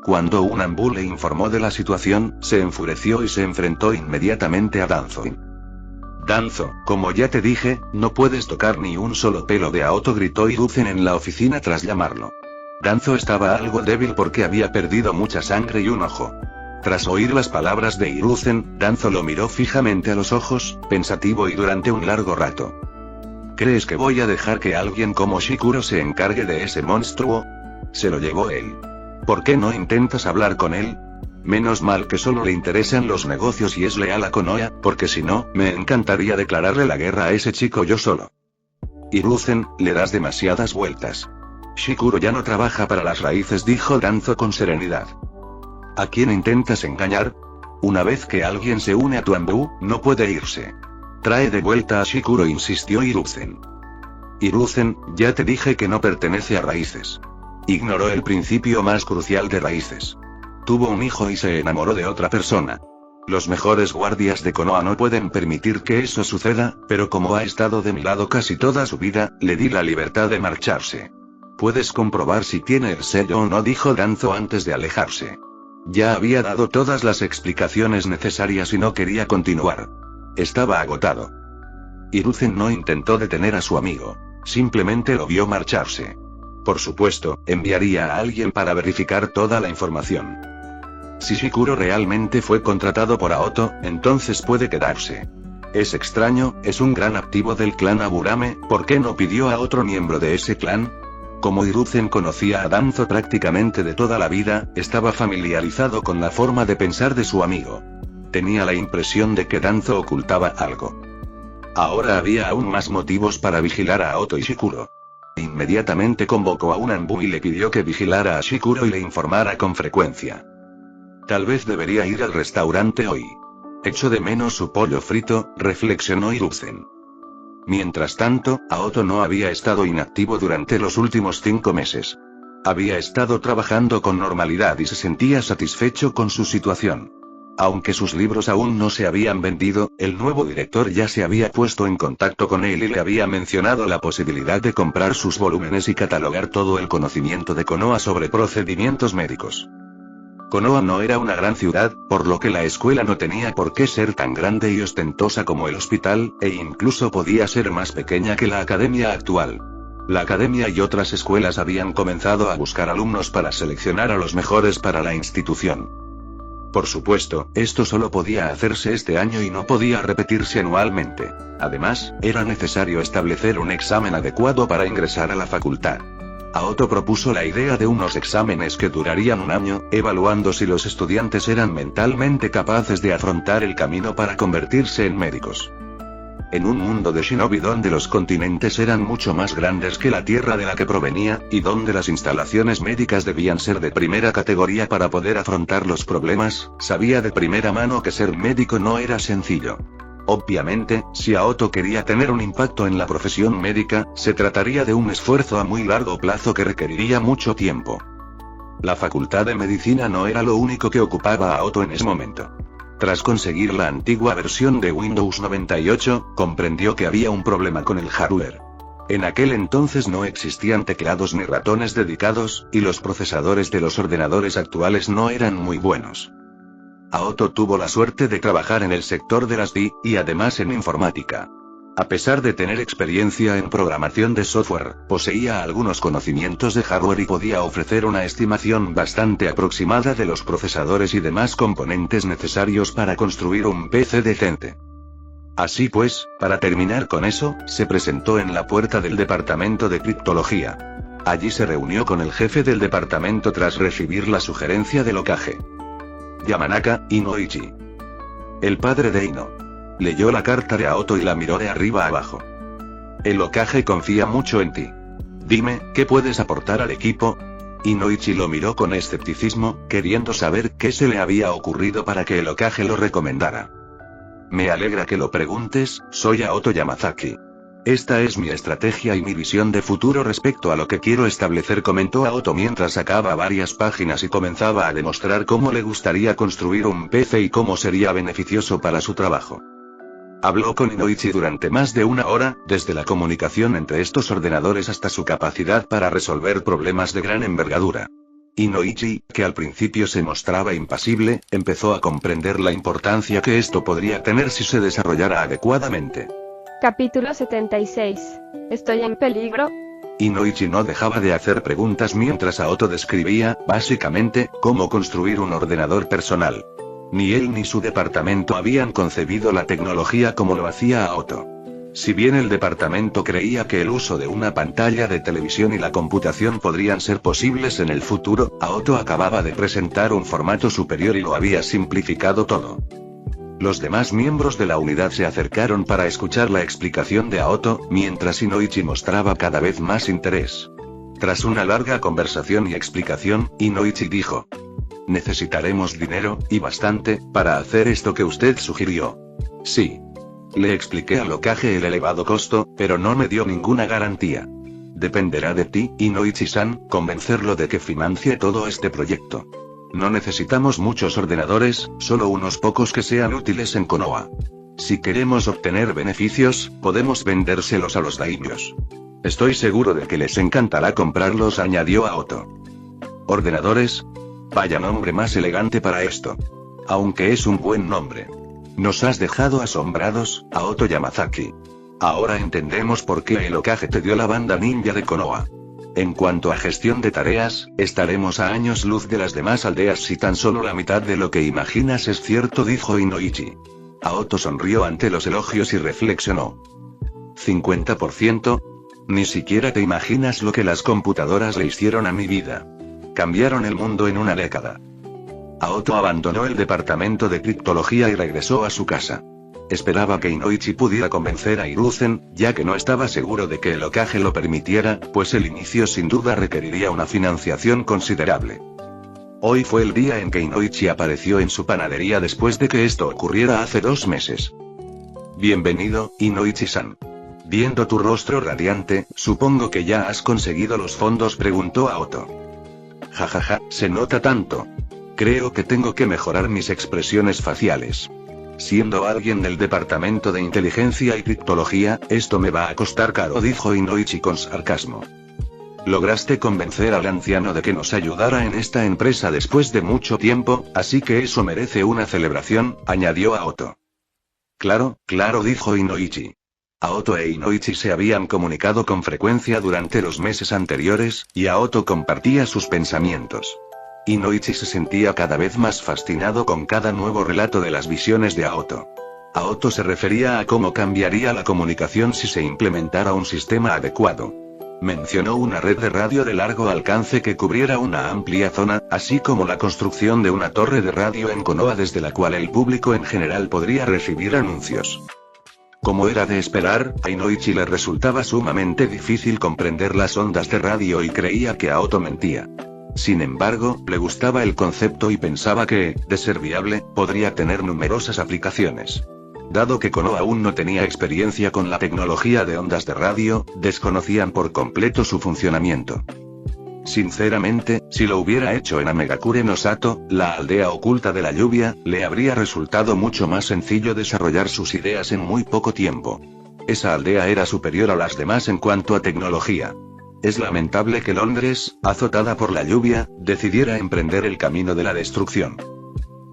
Cuando un Anbu le informó de la situación, se enfureció y se enfrentó inmediatamente a Danzo. Danzo, como ya te dije, no puedes tocar ni un solo pelo de Aoto, gritó Hiruzen en la oficina tras llamarlo. Danzo estaba algo débil porque había perdido mucha sangre y un ojo. Tras oír las palabras de Hiruzen, Danzo lo miró fijamente a los ojos, pensativo y durante un largo rato. ¿Crees que voy a dejar que alguien como Shikuro se encargue de ese monstruo? Se lo llevó él. ¿Por qué no intentas hablar con él? Menos mal que solo le interesan los negocios y es leal a Konoha, porque si no, me encantaría declararle la guerra a ese chico yo solo. Hiruzen, le das demasiadas vueltas. Shikuro ya no trabaja para las raíces, dijo Danzo con serenidad. ¿A quién intentas engañar? Una vez que alguien se une a tu Anbu, no puede irse. Trae de vuelta a Shikuro, insistió Hiruzen. Hiruzen, ya te dije que no pertenece a raíces. Ignoró el principio más crucial de raíces. Tuvo un hijo y se enamoró de otra persona. Los mejores guardias de Konoha no pueden permitir que eso suceda, pero como ha estado de mi lado casi toda su vida, le di la libertad de marcharse. Puedes comprobar si tiene el sello o no, dijo Danzo antes de alejarse. Ya había dado todas las explicaciones necesarias y no quería continuar. Estaba agotado. Hiruzen no intentó detener a su amigo. Simplemente lo vio marcharse. Por supuesto, enviaría a alguien para verificar toda la información. Si Shikuro realmente fue contratado por Aoto, entonces puede quedarse. Es extraño, es un gran activo del clan Aburame, ¿por qué no pidió a otro miembro de ese clan? Como Hiruzen conocía a Danzo prácticamente de toda la vida, estaba familiarizado con la forma de pensar de su amigo. Tenía la impresión de que Danzo ocultaba algo. Ahora había aún más motivos para vigilar a Aoto y Shikuro. Inmediatamente convocó a un Anbu y le pidió que vigilara a Shikuro y le informara con frecuencia. Tal vez debería ir al restaurante hoy. Echo de menos su pollo frito, reflexionó Hiruzen. Mientras tanto, Aoto no había estado inactivo durante los últimos 5 meses. Había estado trabajando con normalidad y se sentía satisfecho con su situación. Aunque sus libros aún no se habían vendido, el nuevo director ya se había puesto en contacto con él y le había mencionado la posibilidad de comprar sus volúmenes y catalogar todo el conocimiento de Konoha sobre procedimientos médicos. Konoha no era una gran ciudad, por lo que la escuela no tenía por qué ser tan grande y ostentosa como el hospital, e incluso podía ser más pequeña que la academia actual. La academia y otras escuelas habían comenzado a buscar alumnos para seleccionar a los mejores para la institución. Por supuesto, esto solo podía hacerse este año y no podía repetirse anualmente. Además, era necesario establecer un examen adecuado para ingresar a la facultad. Aoto propuso la idea de unos exámenes que durarían un año, evaluando si los estudiantes eran mentalmente capaces de afrontar el camino para convertirse en médicos. En un mundo de shinobi donde los continentes eran mucho más grandes que la tierra de la que provenía, y donde las instalaciones médicas debían ser de primera categoría para poder afrontar los problemas, sabía de primera mano que ser médico no era sencillo. Obviamente, si Aoto quería tener un impacto en la profesión médica, se trataría de un esfuerzo a muy largo plazo que requeriría mucho tiempo. La facultad de medicina no era lo único que ocupaba a Aoto en ese momento. Tras conseguir la antigua versión de Windows 98, comprendió que había un problema con el hardware. En aquel entonces no existían teclados ni ratones dedicados, y los procesadores de los ordenadores actuales no eran muy buenos. Aoto tuvo la suerte de trabajar en el sector de las TI, y además en informática. A pesar de tener experiencia en programación de software, poseía algunos conocimientos de hardware y podía ofrecer una estimación bastante aproximada de los procesadores y demás componentes necesarios para construir un PC decente. Así pues, para terminar con eso, se presentó en la puerta del departamento de criptología. Allí se reunió con el jefe del departamento tras recibir la sugerencia del Hokage. Yamanaka Inoichi. El padre de Ino. Leyó la carta de Aoto y la miró de arriba a abajo. El Hokage confía mucho en ti. Dime, ¿qué puedes aportar al equipo? Inoichi lo miró con escepticismo, queriendo saber qué se le había ocurrido para que el Hokage lo recomendara. Me alegra que lo preguntes, soy Aoto Yamazaki. Esta es mi estrategia y mi visión de futuro respecto a lo que quiero establecer, comentó Aoto mientras sacaba varias páginas y comenzaba a demostrar cómo le gustaría construir un PC y cómo sería beneficioso para su trabajo. Habló con Inoichi durante más de una hora, desde la comunicación entre estos ordenadores hasta su capacidad para resolver problemas de gran envergadura. Inoichi, que al principio se mostraba impasible, empezó a comprender la importancia que esto podría tener si se desarrollara adecuadamente. Capítulo 76. ¿Estoy en peligro? Inoichi no dejaba de hacer preguntas mientras Aoto describía, básicamente, cómo construir un ordenador personal. Ni él ni su departamento habían concebido la tecnología como lo hacía Aoto. Si bien el departamento creía que el uso de una pantalla de televisión y la computación podrían ser posibles en el futuro, Aoto acababa de presentar un formato superior y lo había simplificado todo. Los demás miembros de la unidad se acercaron para escuchar la explicación de Aoto, mientras Inoichi mostraba cada vez más interés. Tras una larga conversación y explicación, Inoichi dijo: necesitaremos dinero, y bastante, para hacer esto que usted sugirió. Sí. Le expliqué al Hokage el elevado costo, pero no me dio ninguna garantía. Dependerá de ti, Inoichi-san, convencerlo de que financie todo este proyecto. No necesitamos muchos ordenadores, solo unos pocos que sean útiles en Konoha. Si queremos obtener beneficios, podemos vendérselos a los daimyos. Estoy seguro de que les encantará comprarlos, añadió Aoto. ¿Ordenadores? Vaya nombre más elegante para esto. Aunque es un buen nombre. Nos has dejado asombrados, Aoto Yamazaki. Ahora entendemos por qué el Hokage te dio la banda ninja de Konoha. En cuanto a gestión de tareas, estaremos a años luz de las demás aldeas si tan solo la mitad de lo que imaginas es cierto, dijo Inoichi. Aoto sonrió ante los elogios y reflexionó. ¿50%? Ni siquiera te imaginas lo que las computadoras le hicieron a mi vida. Cambiaron el mundo en una década. Aoto abandonó el departamento de criptología y regresó a su casa. Esperaba que Inoichi pudiera convencer a Hiruzen, ya que no estaba seguro de que el Hokage lo permitiera, pues el inicio sin duda requeriría una financiación considerable. Hoy fue el día en que Inoichi apareció en su panadería después de que esto ocurriera hace 2 meses. Bienvenido, Inoichi-san. Viendo tu rostro radiante, supongo que ya has conseguido los fondos, preguntó Aoto. Jajaja, se nota tanto. Creo que tengo que mejorar mis expresiones faciales. Siendo alguien del departamento de inteligencia y criptología, esto me va a costar caro, dijo Inoichi con sarcasmo. Lograste convencer al anciano de que nos ayudara en esta empresa después de mucho tiempo, así que eso merece una celebración, añadió Aoto. Claro, dijo Inoichi. Aoto e Inoichi se habían comunicado con frecuencia durante los meses anteriores, y Aoto compartía sus pensamientos. Inoichi se sentía cada vez más fascinado con cada nuevo relato de las visiones de Aoto. Aoto se refería a cómo cambiaría la comunicación si se implementara un sistema adecuado. Mencionó una red de radio de largo alcance que cubriera una amplia zona, así como la construcción de una torre de radio en Konoha desde la cual el público en general podría recibir anuncios. Como era de esperar, a Inoichi le resultaba sumamente difícil comprender las ondas de radio y creía que Aoto mentía. Sin embargo, le gustaba el concepto y pensaba que, de ser viable, podría tener numerosas aplicaciones. Dado que Konoha aún no tenía experiencia con la tecnología de ondas de radio, desconocían por completo su funcionamiento. Sinceramente, si lo hubiera hecho en Amegakure no Sato, la aldea oculta de la lluvia, le habría resultado mucho más sencillo desarrollar sus ideas en muy poco tiempo. Esa aldea era superior a las demás en cuanto a tecnología. Es lamentable que Londres, azotada por la lluvia, decidiera emprender el camino de la destrucción.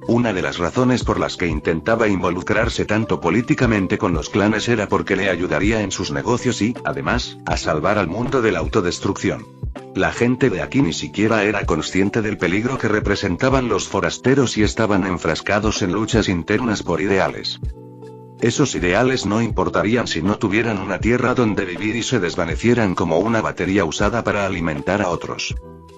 Una de las razones por las que intentaba involucrarse tanto políticamente con los clanes era porque le ayudaría en sus negocios y, además, a salvar al mundo de la autodestrucción. La gente de aquí ni siquiera era consciente del peligro que representaban los forasteros y estaban enfrascados en luchas internas por ideales. Esos ideales no importarían si no tuvieran una tierra donde vivir y se desvanecieran como una batería usada para alimentar a otros.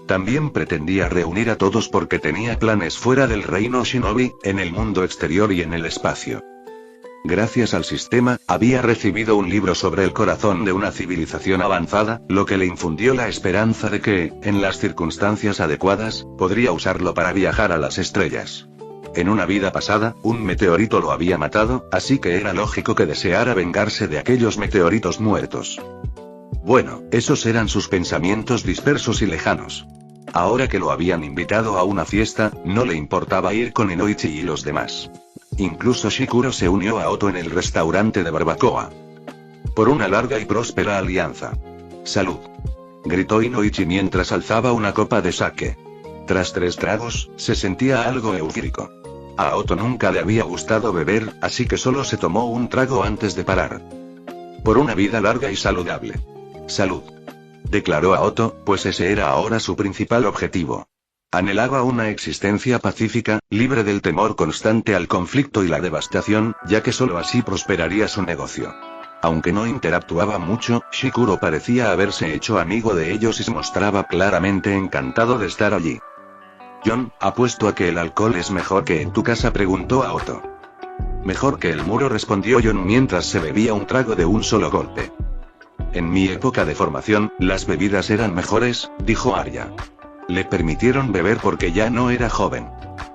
También pretendía reunir a todos porque tenía planes fuera del reino Shinobi, en el mundo exterior y en el espacio. Gracias al sistema, había recibido un libro sobre el corazón de una civilización avanzada, lo que le infundió la esperanza de que, en las circunstancias adecuadas, podría usarlo para viajar a las estrellas. En una vida pasada, un meteorito lo había matado, así que era lógico que deseara vengarse de aquellos meteoritos muertos. Bueno, esos eran sus pensamientos dispersos y lejanos. Ahora que lo habían invitado a una fiesta, no le importaba ir con Inoichi y los demás. Incluso Shikuro se unió a Oto en el restaurante de barbacoa. Por una larga y próspera alianza. ¡Salud!, gritó Inoichi mientras alzaba una copa de sake. Tras 3 tragos, se sentía algo eufórico. A Oto nunca le había gustado beber, así que solo se tomó un trago antes de parar. Por una vida larga y saludable. ¡Salud!, declaró a Oto, pues ese era ahora su principal objetivo. Anhelaba una existencia pacífica, libre del temor constante al conflicto y la devastación, ya que solo así prosperaría su negocio. Aunque no interactuaba mucho, Shikuro parecía haberse hecho amigo de ellos y se mostraba claramente encantado de estar allí. «John, apuesto a que el alcohol es mejor que en tu casa», preguntó a Oto. «Mejor que el muro», respondió John mientras se bebía un trago de un solo golpe. «En mi época de formación, las bebidas eran mejores», dijo Arya. Le permitieron beber porque ya no era joven.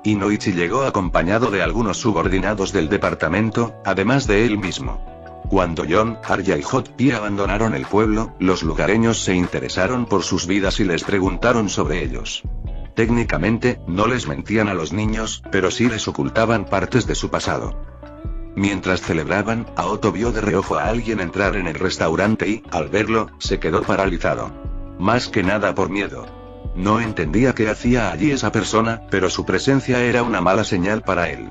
Inoichi llegó acompañado de algunos subordinados del departamento, además de él mismo. Cuando John, Arya y Hot Pie abandonaron el pueblo, los lugareños se interesaron por sus vidas y les preguntaron sobre ellos. Técnicamente, no les mentían a los niños, pero sí les ocultaban partes de su pasado. Mientras celebraban, Aoto vio de reojo a alguien entrar en el restaurante y, al verlo, se quedó paralizado. Más que nada por miedo. No entendía qué hacía allí esa persona, pero su presencia era una mala señal para él.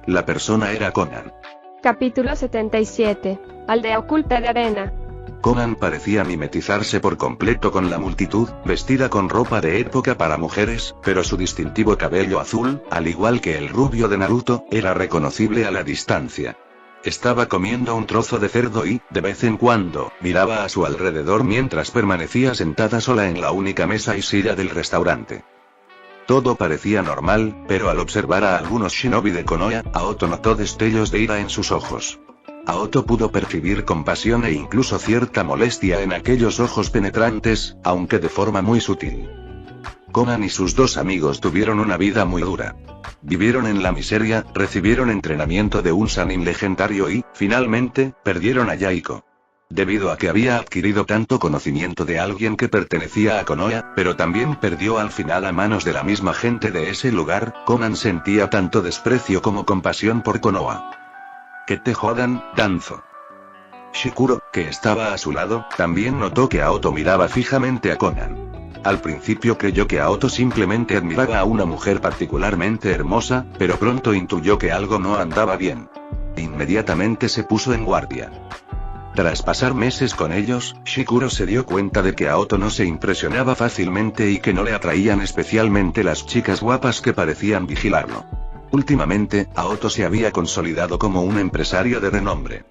La persona era Conan. Capítulo 77. Aldea oculta de arena. Conan parecía mimetizarse por completo con la multitud, vestida con ropa de época para mujeres, pero su distintivo cabello azul, al igual que el rubio de Naruto, era reconocible a la distancia. Estaba comiendo un trozo de cerdo y, de vez en cuando, miraba a su alrededor mientras permanecía sentada sola en la única mesa y silla del restaurante. Todo parecía normal, pero al observar a algunos shinobi de Konoha, Aoto notó destellos de ira en sus ojos. Aoto pudo percibir compasión e incluso cierta molestia en aquellos ojos penetrantes, aunque de forma muy sutil. Conan y sus 2 amigos tuvieron una vida muy dura. Vivieron en la miseria, recibieron entrenamiento de un Sannin legendario y, finalmente, perdieron a Yaiko. Debido a que había adquirido tanto conocimiento de alguien que pertenecía a Konoha, pero también perdió al final a manos de la misma gente de ese lugar, Conan sentía tanto desprecio como compasión por Konoha. «Que te jodan, Danzo». Shikuro, que estaba a su lado, también notó que Aoto miraba fijamente a Conan. Al principio creyó que Aoto simplemente admiraba a una mujer particularmente hermosa, pero pronto intuyó que algo no andaba bien. Inmediatamente se puso en guardia. Tras pasar meses con ellos, Shikuro se dio cuenta de que Aoto no se impresionaba fácilmente y que no le atraían especialmente las chicas guapas que parecían vigilarlo. Últimamente, Aoto se había consolidado como un empresario de renombre.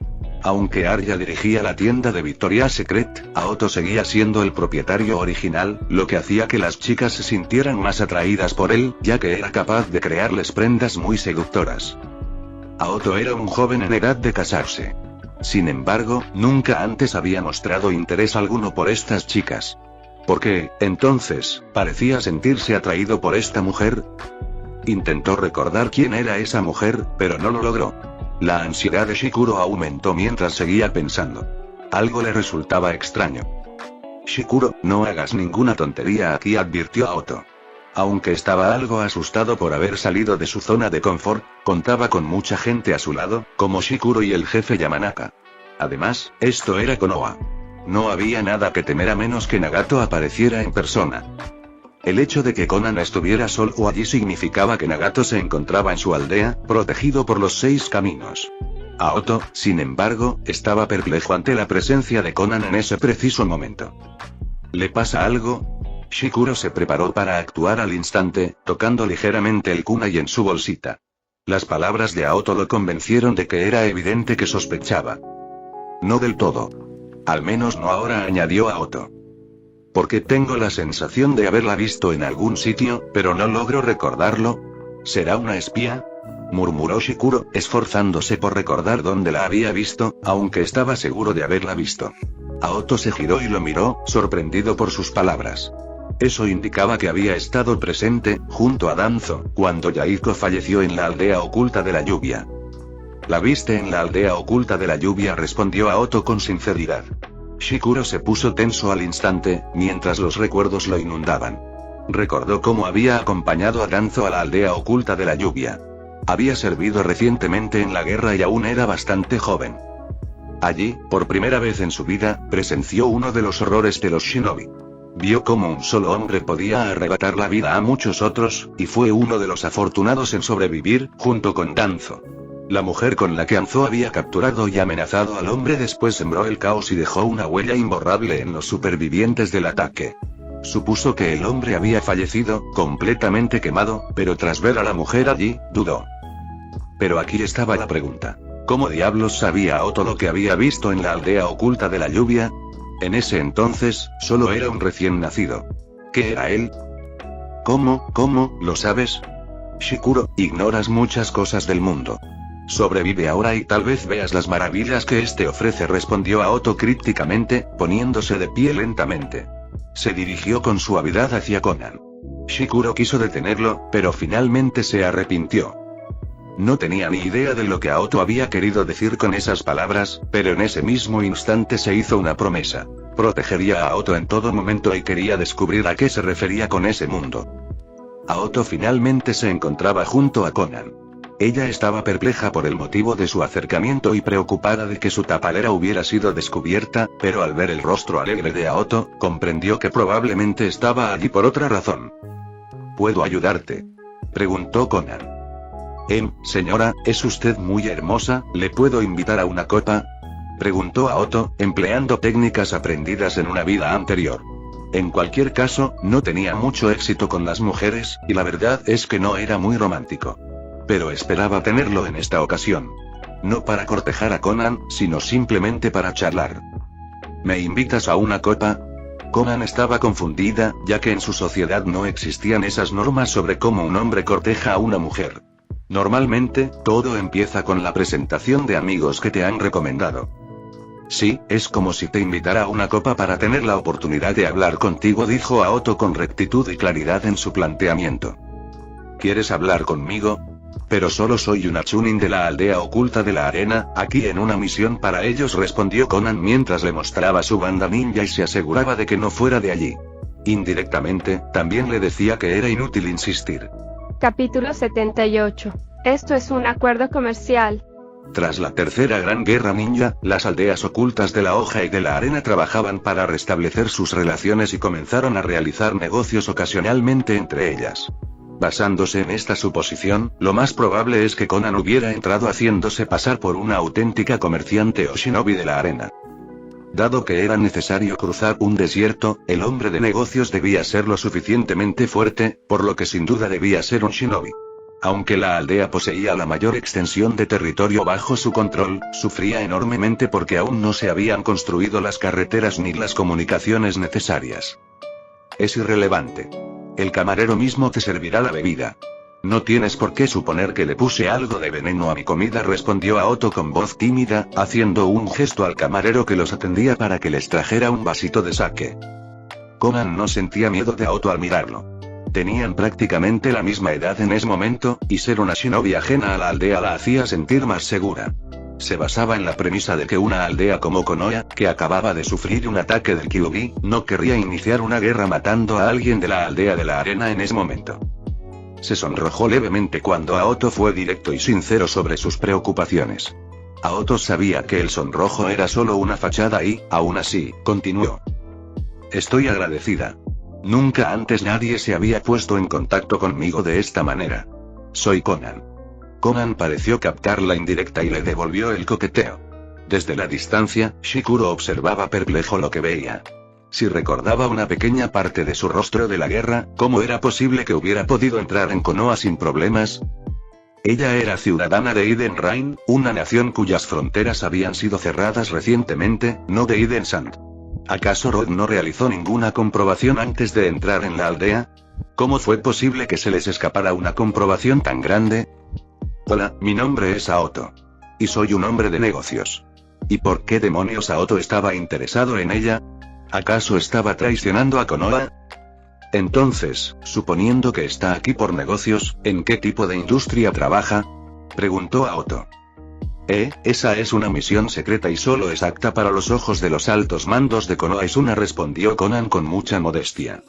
Aunque Arya dirigía la tienda de Victoria's Secret, Aoto seguía siendo el propietario original, lo que hacía que las chicas se sintieran más atraídas por él, ya que era capaz de crearles prendas muy seductoras. Aoto era un joven en edad de casarse. Sin embargo, nunca antes había mostrado interés alguno por estas chicas. ¿Por qué, entonces, parecía sentirse atraído por esta mujer? Intentó recordar quién era esa mujer, pero no lo logró. La ansiedad de Shikuro aumentó mientras seguía pensando. Algo le resultaba extraño. Shikuro, no hagas ninguna tontería aquí, advirtió Aoto. Aunque estaba algo asustado por haber salido de su zona de confort, contaba con mucha gente a su lado, como Shikuro y el jefe Yamanaka. Además, esto era Konoha. No había nada que temer a menos que Nagato apareciera en persona. El hecho de que Conan estuviera solo allí significaba que Nagato se encontraba en su aldea, protegido por los 6 caminos. Aoto, sin embargo, estaba perplejo ante la presencia de Conan en ese preciso momento. ¿Le pasa algo? Shikuro se preparó para actuar al instante, tocando ligeramente el kunai en su bolsita. Las palabras de Aoto lo convencieron de que era evidente que sospechaba. No del todo. Al menos no ahora, añadió Aoto. Porque tengo la sensación de haberla visto en algún sitio, pero no logro recordarlo. ¿Será una espía?, murmuró Shikuro, esforzándose por recordar dónde la había visto, aunque estaba seguro de haberla visto. Aoto se giró y lo miró, sorprendido por sus palabras. Eso indicaba que había estado presente, junto a Danzo, cuando Yaiko falleció en la aldea oculta de la lluvia. «¿La viste en la aldea oculta de la lluvia?», respondió Aoto con sinceridad. Shikuro se puso tenso al instante, mientras los recuerdos lo inundaban. Recordó cómo había acompañado a Danzo a la aldea oculta de la lluvia. Había servido recientemente en la guerra y aún era bastante joven. Allí, por primera vez en su vida, presenció uno de los horrores de los shinobi. Vio cómo un solo hombre podía arrebatar la vida a muchos otros, y fue uno de los afortunados en sobrevivir, junto con Danzo. La mujer con la que Anzo había capturado y amenazado al hombre después sembró el caos y dejó una huella imborrable en los supervivientes del ataque. Supuso que el hombre había fallecido, completamente quemado, pero tras ver a la mujer allí, dudó. Pero aquí estaba la pregunta. ¿Cómo diablos sabía Aoto lo que había visto en la aldea oculta de la lluvia? En ese entonces, solo era un recién nacido. ¿Qué era él? ¿Cómo, lo sabes? Shikuro, ignoras muchas cosas del mundo. Sobrevive ahora y tal vez veas las maravillas que este ofrece, respondió Aoto crípticamente, poniéndose de pie lentamente. Se dirigió con suavidad hacia Conan. Shikuro quiso detenerlo, pero finalmente se arrepintió. No tenía ni idea de lo que Aoto había querido decir con esas palabras, pero en ese mismo instante se hizo una promesa. Protegería a Aoto en todo momento y quería descubrir a qué se refería con ese mundo. Aoto finalmente se encontraba junto a Conan. Ella estaba perpleja por el motivo de su acercamiento y preocupada de que su tapadera hubiera sido descubierta, pero al ver el rostro alegre de Aoto, comprendió que probablemente estaba allí por otra razón. ¿Puedo ayudarte?, preguntó Conan. Señora, es usted muy hermosa, ¿le puedo invitar a una copa?, preguntó Aoto, empleando técnicas aprendidas en una vida anterior. En cualquier caso, no tenía mucho éxito con las mujeres, y la verdad es que no era muy romántico. Pero esperaba tenerlo en esta ocasión. No para cortejar a Conan, sino simplemente para charlar. ¿Me invitas a una copa? Conan estaba confundida, ya que en su sociedad no existían esas normas sobre cómo un hombre corteja a una mujer. Normalmente, todo empieza con la presentación de amigos que te han recomendado. Sí, es como si te invitara a una copa para tener la oportunidad de hablar contigo, dijo Aoto con rectitud y claridad en su planteamiento. ¿Quieres hablar conmigo? Pero solo soy una chunin de la aldea oculta de la arena, aquí en una misión para ellos, respondió Conan mientras le mostraba su banda ninja y se aseguraba de que no fuera de allí. Indirectamente, también le decía que era inútil insistir. Capítulo 78. Esto es un acuerdo comercial. Tras la tercera gran guerra ninja, las aldeas ocultas de la hoja y de la arena trabajaban para restablecer sus relaciones y comenzaron a realizar negocios ocasionalmente entre ellas. Basándose en esta suposición, lo más probable es que Conan hubiera entrado haciéndose pasar por una auténtica comerciante o shinobi de la arena. Dado que era necesario cruzar un desierto, el hombre de negocios debía ser lo suficientemente fuerte, por lo que sin duda debía ser un shinobi. Aunque la aldea poseía la mayor extensión de territorio bajo su control, sufría enormemente porque aún no se habían construido las carreteras ni las comunicaciones necesarias. Es irrelevante. El camarero mismo te servirá la bebida. No tienes por qué suponer que le puse algo de veneno a mi comida, respondió Aoto con voz tímida, haciendo un gesto al camarero que los atendía para que les trajera un vasito de sake. Conan no sentía miedo de Aoto al mirarlo. Tenían prácticamente la misma edad en ese momento, y ser una shinobi ajena a la aldea la hacía sentir más segura. Se basaba en la premisa de que una aldea como Konoha, que acababa de sufrir un ataque del Kyuubi, no querría iniciar una guerra matando a alguien de la aldea de la arena en ese momento. Se sonrojó levemente cuando Aoto fue directo y sincero sobre sus preocupaciones. Aoto sabía que el sonrojo era solo una fachada y, aún así, continuó. Estoy agradecida. Nunca antes nadie se había puesto en contacto conmigo de esta manera. Soy Conan. Conan pareció captar la indirecta y le devolvió el coqueteo. Desde la distancia, Shikuro observaba perplejo lo que veía. Si recordaba una pequeña parte de su rostro de la guerra, ¿cómo era posible que hubiera podido entrar en Konoha sin problemas? Ella era ciudadana de Eden Rain, una nación cuyas fronteras habían sido cerradas recientemente, no de Eden Sand. ¿Acaso Rod no realizó ninguna comprobación antes de entrar en la aldea? ¿Cómo fue posible que se les escapara una comprobación tan grande? Hola, mi nombre es Aoto. Y soy un hombre de negocios. ¿Y por qué demonios Aoto estaba interesado en ella? ¿Acaso estaba traicionando a Konoha? Entonces, suponiendo que está aquí por negocios, ¿en qué tipo de industria trabaja? Preguntó Aoto. Esa es una misión secreta y solo es apta para los ojos de los altos mandos de Konoha Isuna, respondió Conan con mucha modestia.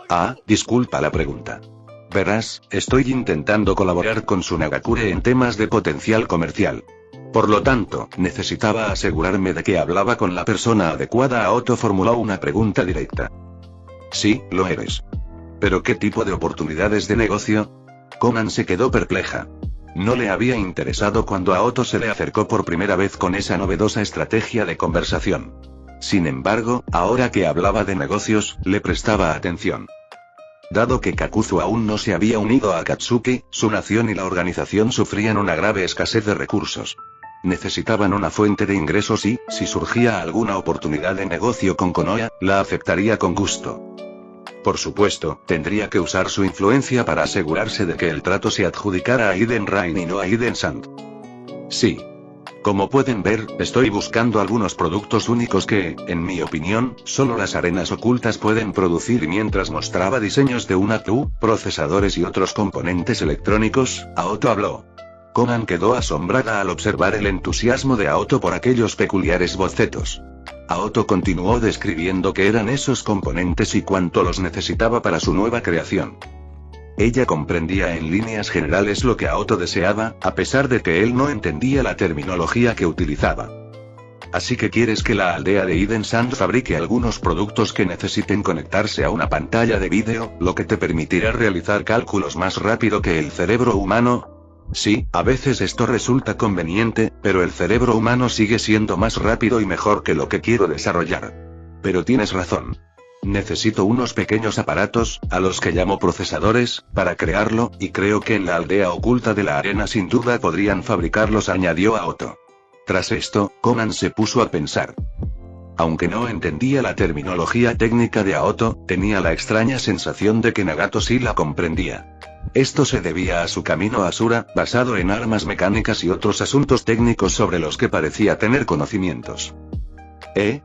Ah, disculpa la pregunta. Verás, estoy intentando colaborar con Sunagakure en temas de potencial comercial. Por lo tanto, necesitaba asegurarme de que hablaba con la persona adecuada. Aoto formuló una pregunta directa. Sí, lo eres. ¿Pero qué tipo de oportunidades de negocio? Conan se quedó perpleja. No le había interesado cuando Aoto se le acercó por primera vez con esa novedosa estrategia de conversación. Sin embargo, ahora que hablaba de negocios, le prestaba atención. Dado que Kakuzu aún no se había unido a Akatsuki, su nación y la organización sufrían una grave escasez de recursos. Necesitaban una fuente de ingresos y, si surgía alguna oportunidad de negocio con Konoha, la aceptaría con gusto. Por supuesto, tendría que usar su influencia para asegurarse de que el trato se adjudicara a Eden Rain y no a Eden Sand. Sí. Como pueden ver, estoy buscando algunos productos únicos que, en mi opinión, solo las arenas ocultas pueden producir, y mientras mostraba diseños de una CLU, procesadores y otros componentes electrónicos, Aoto habló. Conan quedó asombrada al observar el entusiasmo de Aoto por aquellos peculiares bocetos. Aoto continuó describiendo qué eran esos componentes y cuánto los necesitaba para su nueva creación. Ella comprendía en líneas generales lo que Aoto deseaba, a pesar de que él no entendía la terminología que utilizaba. Así que quieres que la aldea de Eden Sand fabrique algunos productos que necesiten conectarse a una pantalla de vídeo, lo que te permitirá realizar cálculos más rápido que el cerebro humano. Sí, a veces esto resulta conveniente, pero el cerebro humano sigue siendo más rápido y mejor que lo que quiero desarrollar. Pero tienes razón. Necesito unos pequeños aparatos, a los que llamo procesadores, para crearlo, y creo que en la aldea oculta de la arena sin duda podrían fabricarlos, añadió Aoto. Tras esto, Conan se puso a pensar. Aunque no entendía la terminología técnica de Aoto, tenía la extraña sensación de que Nagato sí la comprendía. Esto se debía a su camino a Asura, basado en armas mecánicas y otros asuntos técnicos sobre los que parecía tener conocimientos.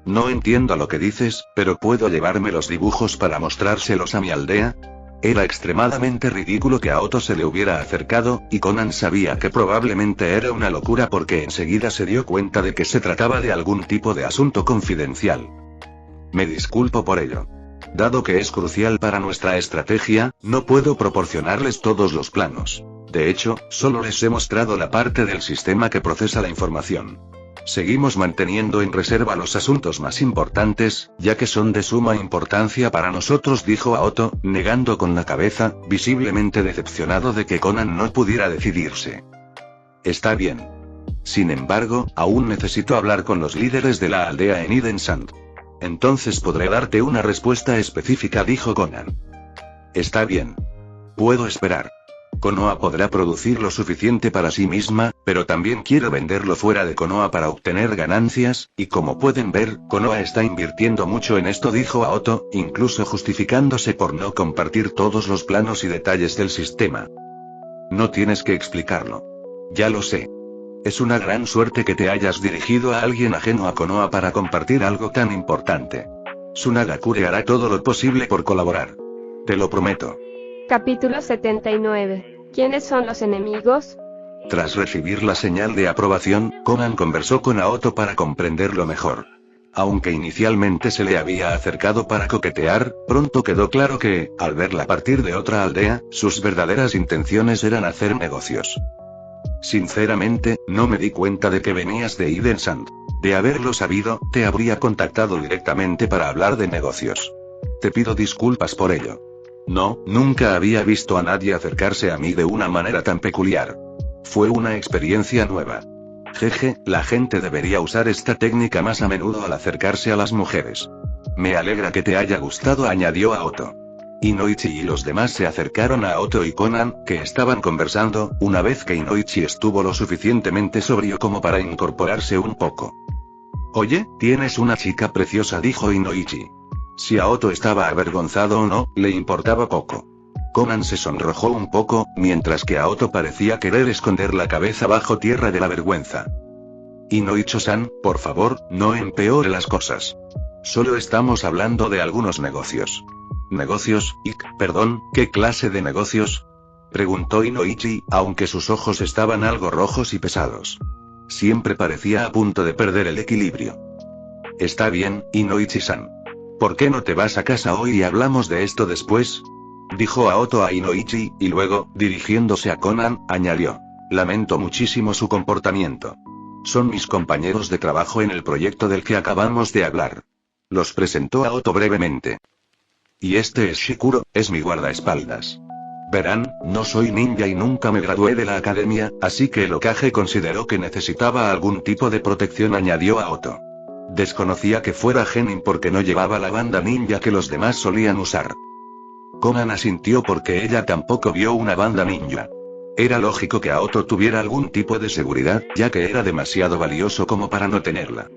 No entiendo lo que dices, pero ¿puedo llevarme los dibujos para mostrárselos a mi aldea? Era extremadamente ridículo que a Aoto se le hubiera acercado, y Conan sabía que probablemente era una locura porque enseguida se dio cuenta de que se trataba de algún tipo de asunto confidencial. Me disculpo por ello. Dado que es crucial para nuestra estrategia, no puedo proporcionarles todos los planos. De hecho, solo les he mostrado la parte del sistema que procesa la información. Seguimos manteniendo en reserva los asuntos más importantes, ya que son de suma importancia para nosotros, dijo Aoto, negando con la cabeza, visiblemente decepcionado de que Conan no pudiera decidirse. Está bien. Sin embargo, aún necesito hablar con los líderes de la aldea en Eden Sand. Entonces podré darte una respuesta específica, dijo Conan. Está bien. Puedo esperar. Konoha podrá producir lo suficiente para sí misma, pero también quiero venderlo fuera de Konoha para obtener ganancias, y como pueden ver, Konoha está invirtiendo mucho en esto, dijo Aoto, incluso justificándose por no compartir todos los planos y detalles del sistema. No tienes que explicarlo. Ya lo sé. Es una gran suerte que te hayas dirigido a alguien ajeno a Konoha para compartir algo tan importante. Tsunagakure hará todo lo posible por colaborar. Te lo prometo. Capítulo 79. ¿Quiénes son los enemigos? Tras recibir la señal de aprobación, Conan conversó con Aoto para comprenderlo mejor. Aunque inicialmente se le había acercado para coquetear, pronto quedó claro que, al verla partir de otra aldea, sus verdaderas intenciones eran hacer negocios. Sinceramente, no me di cuenta de que venías de Eden Sand. De haberlo sabido, te habría contactado directamente para hablar de negocios. Te pido disculpas por ello. No, nunca había visto a nadie acercarse a mí de una manera tan peculiar. Fue una experiencia nueva. Jeje, la gente debería usar esta técnica más a menudo al acercarse a las mujeres. Me alegra que te haya gustado, añadió Aoto. Inoichi y los demás se acercaron a Aoto y Conan, que estaban conversando, una vez que Inoichi estuvo lo suficientemente sobrio como para incorporarse un poco. Oye, tienes una chica preciosa, dijo Inoichi. Si Aoto estaba avergonzado o no, le importaba poco. Conan se sonrojó un poco, mientras que Aoto parecía querer esconder la cabeza bajo tierra de la vergüenza. Inoichi-san, por favor, no empeore las cosas. Solo estamos hablando de algunos negocios. ¿Negocios? Perdón, ¿qué clase de negocios? Preguntó Inoichi, aunque sus ojos estaban algo rojos y pesados. Siempre parecía a punto de perder el equilibrio. Está bien, Inoichi-san. ¿Por qué no te vas a casa hoy y hablamos de esto después? Dijo Aoto a Inoichi, y luego, dirigiéndose a Conan, añadió. Lamento muchísimo su comportamiento. Son mis compañeros de trabajo en el proyecto del que acabamos de hablar. Los presentó Aoto brevemente. Y este es Shikuro, es mi guardaespaldas. Verán, no soy ninja y nunca me gradué de la academia, así que el Hokage consideró que necesitaba algún tipo de protección, añadió Aoto. Desconocía que fuera genin porque no llevaba la banda ninja que los demás solían usar. Conan asintió porque ella tampoco vio una banda ninja. Era lógico que Aoto tuviera algún tipo de seguridad, ya que era demasiado valioso como para no tenerla.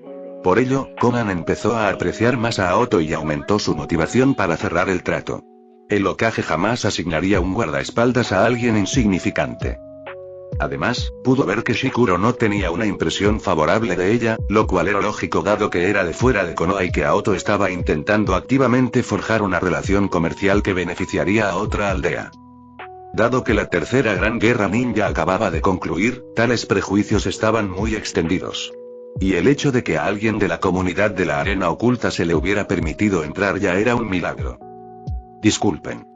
Por ello, Conan empezó a apreciar más a Aoto y aumentó su motivación para cerrar el trato. El Hokage jamás asignaría un guardaespaldas a alguien insignificante. Además, pudo ver que Shikuro no tenía una impresión favorable de ella, lo cual era lógico dado que era de fuera de Konoha y que Aoto estaba intentando activamente forjar una relación comercial que beneficiaría a otra aldea. Dado que la tercera gran guerra ninja acababa de concluir, tales prejuicios estaban muy extendidos. Y el hecho de que a alguien de la comunidad de la arena oculta se le hubiera permitido entrar ya era un milagro. Disculpen.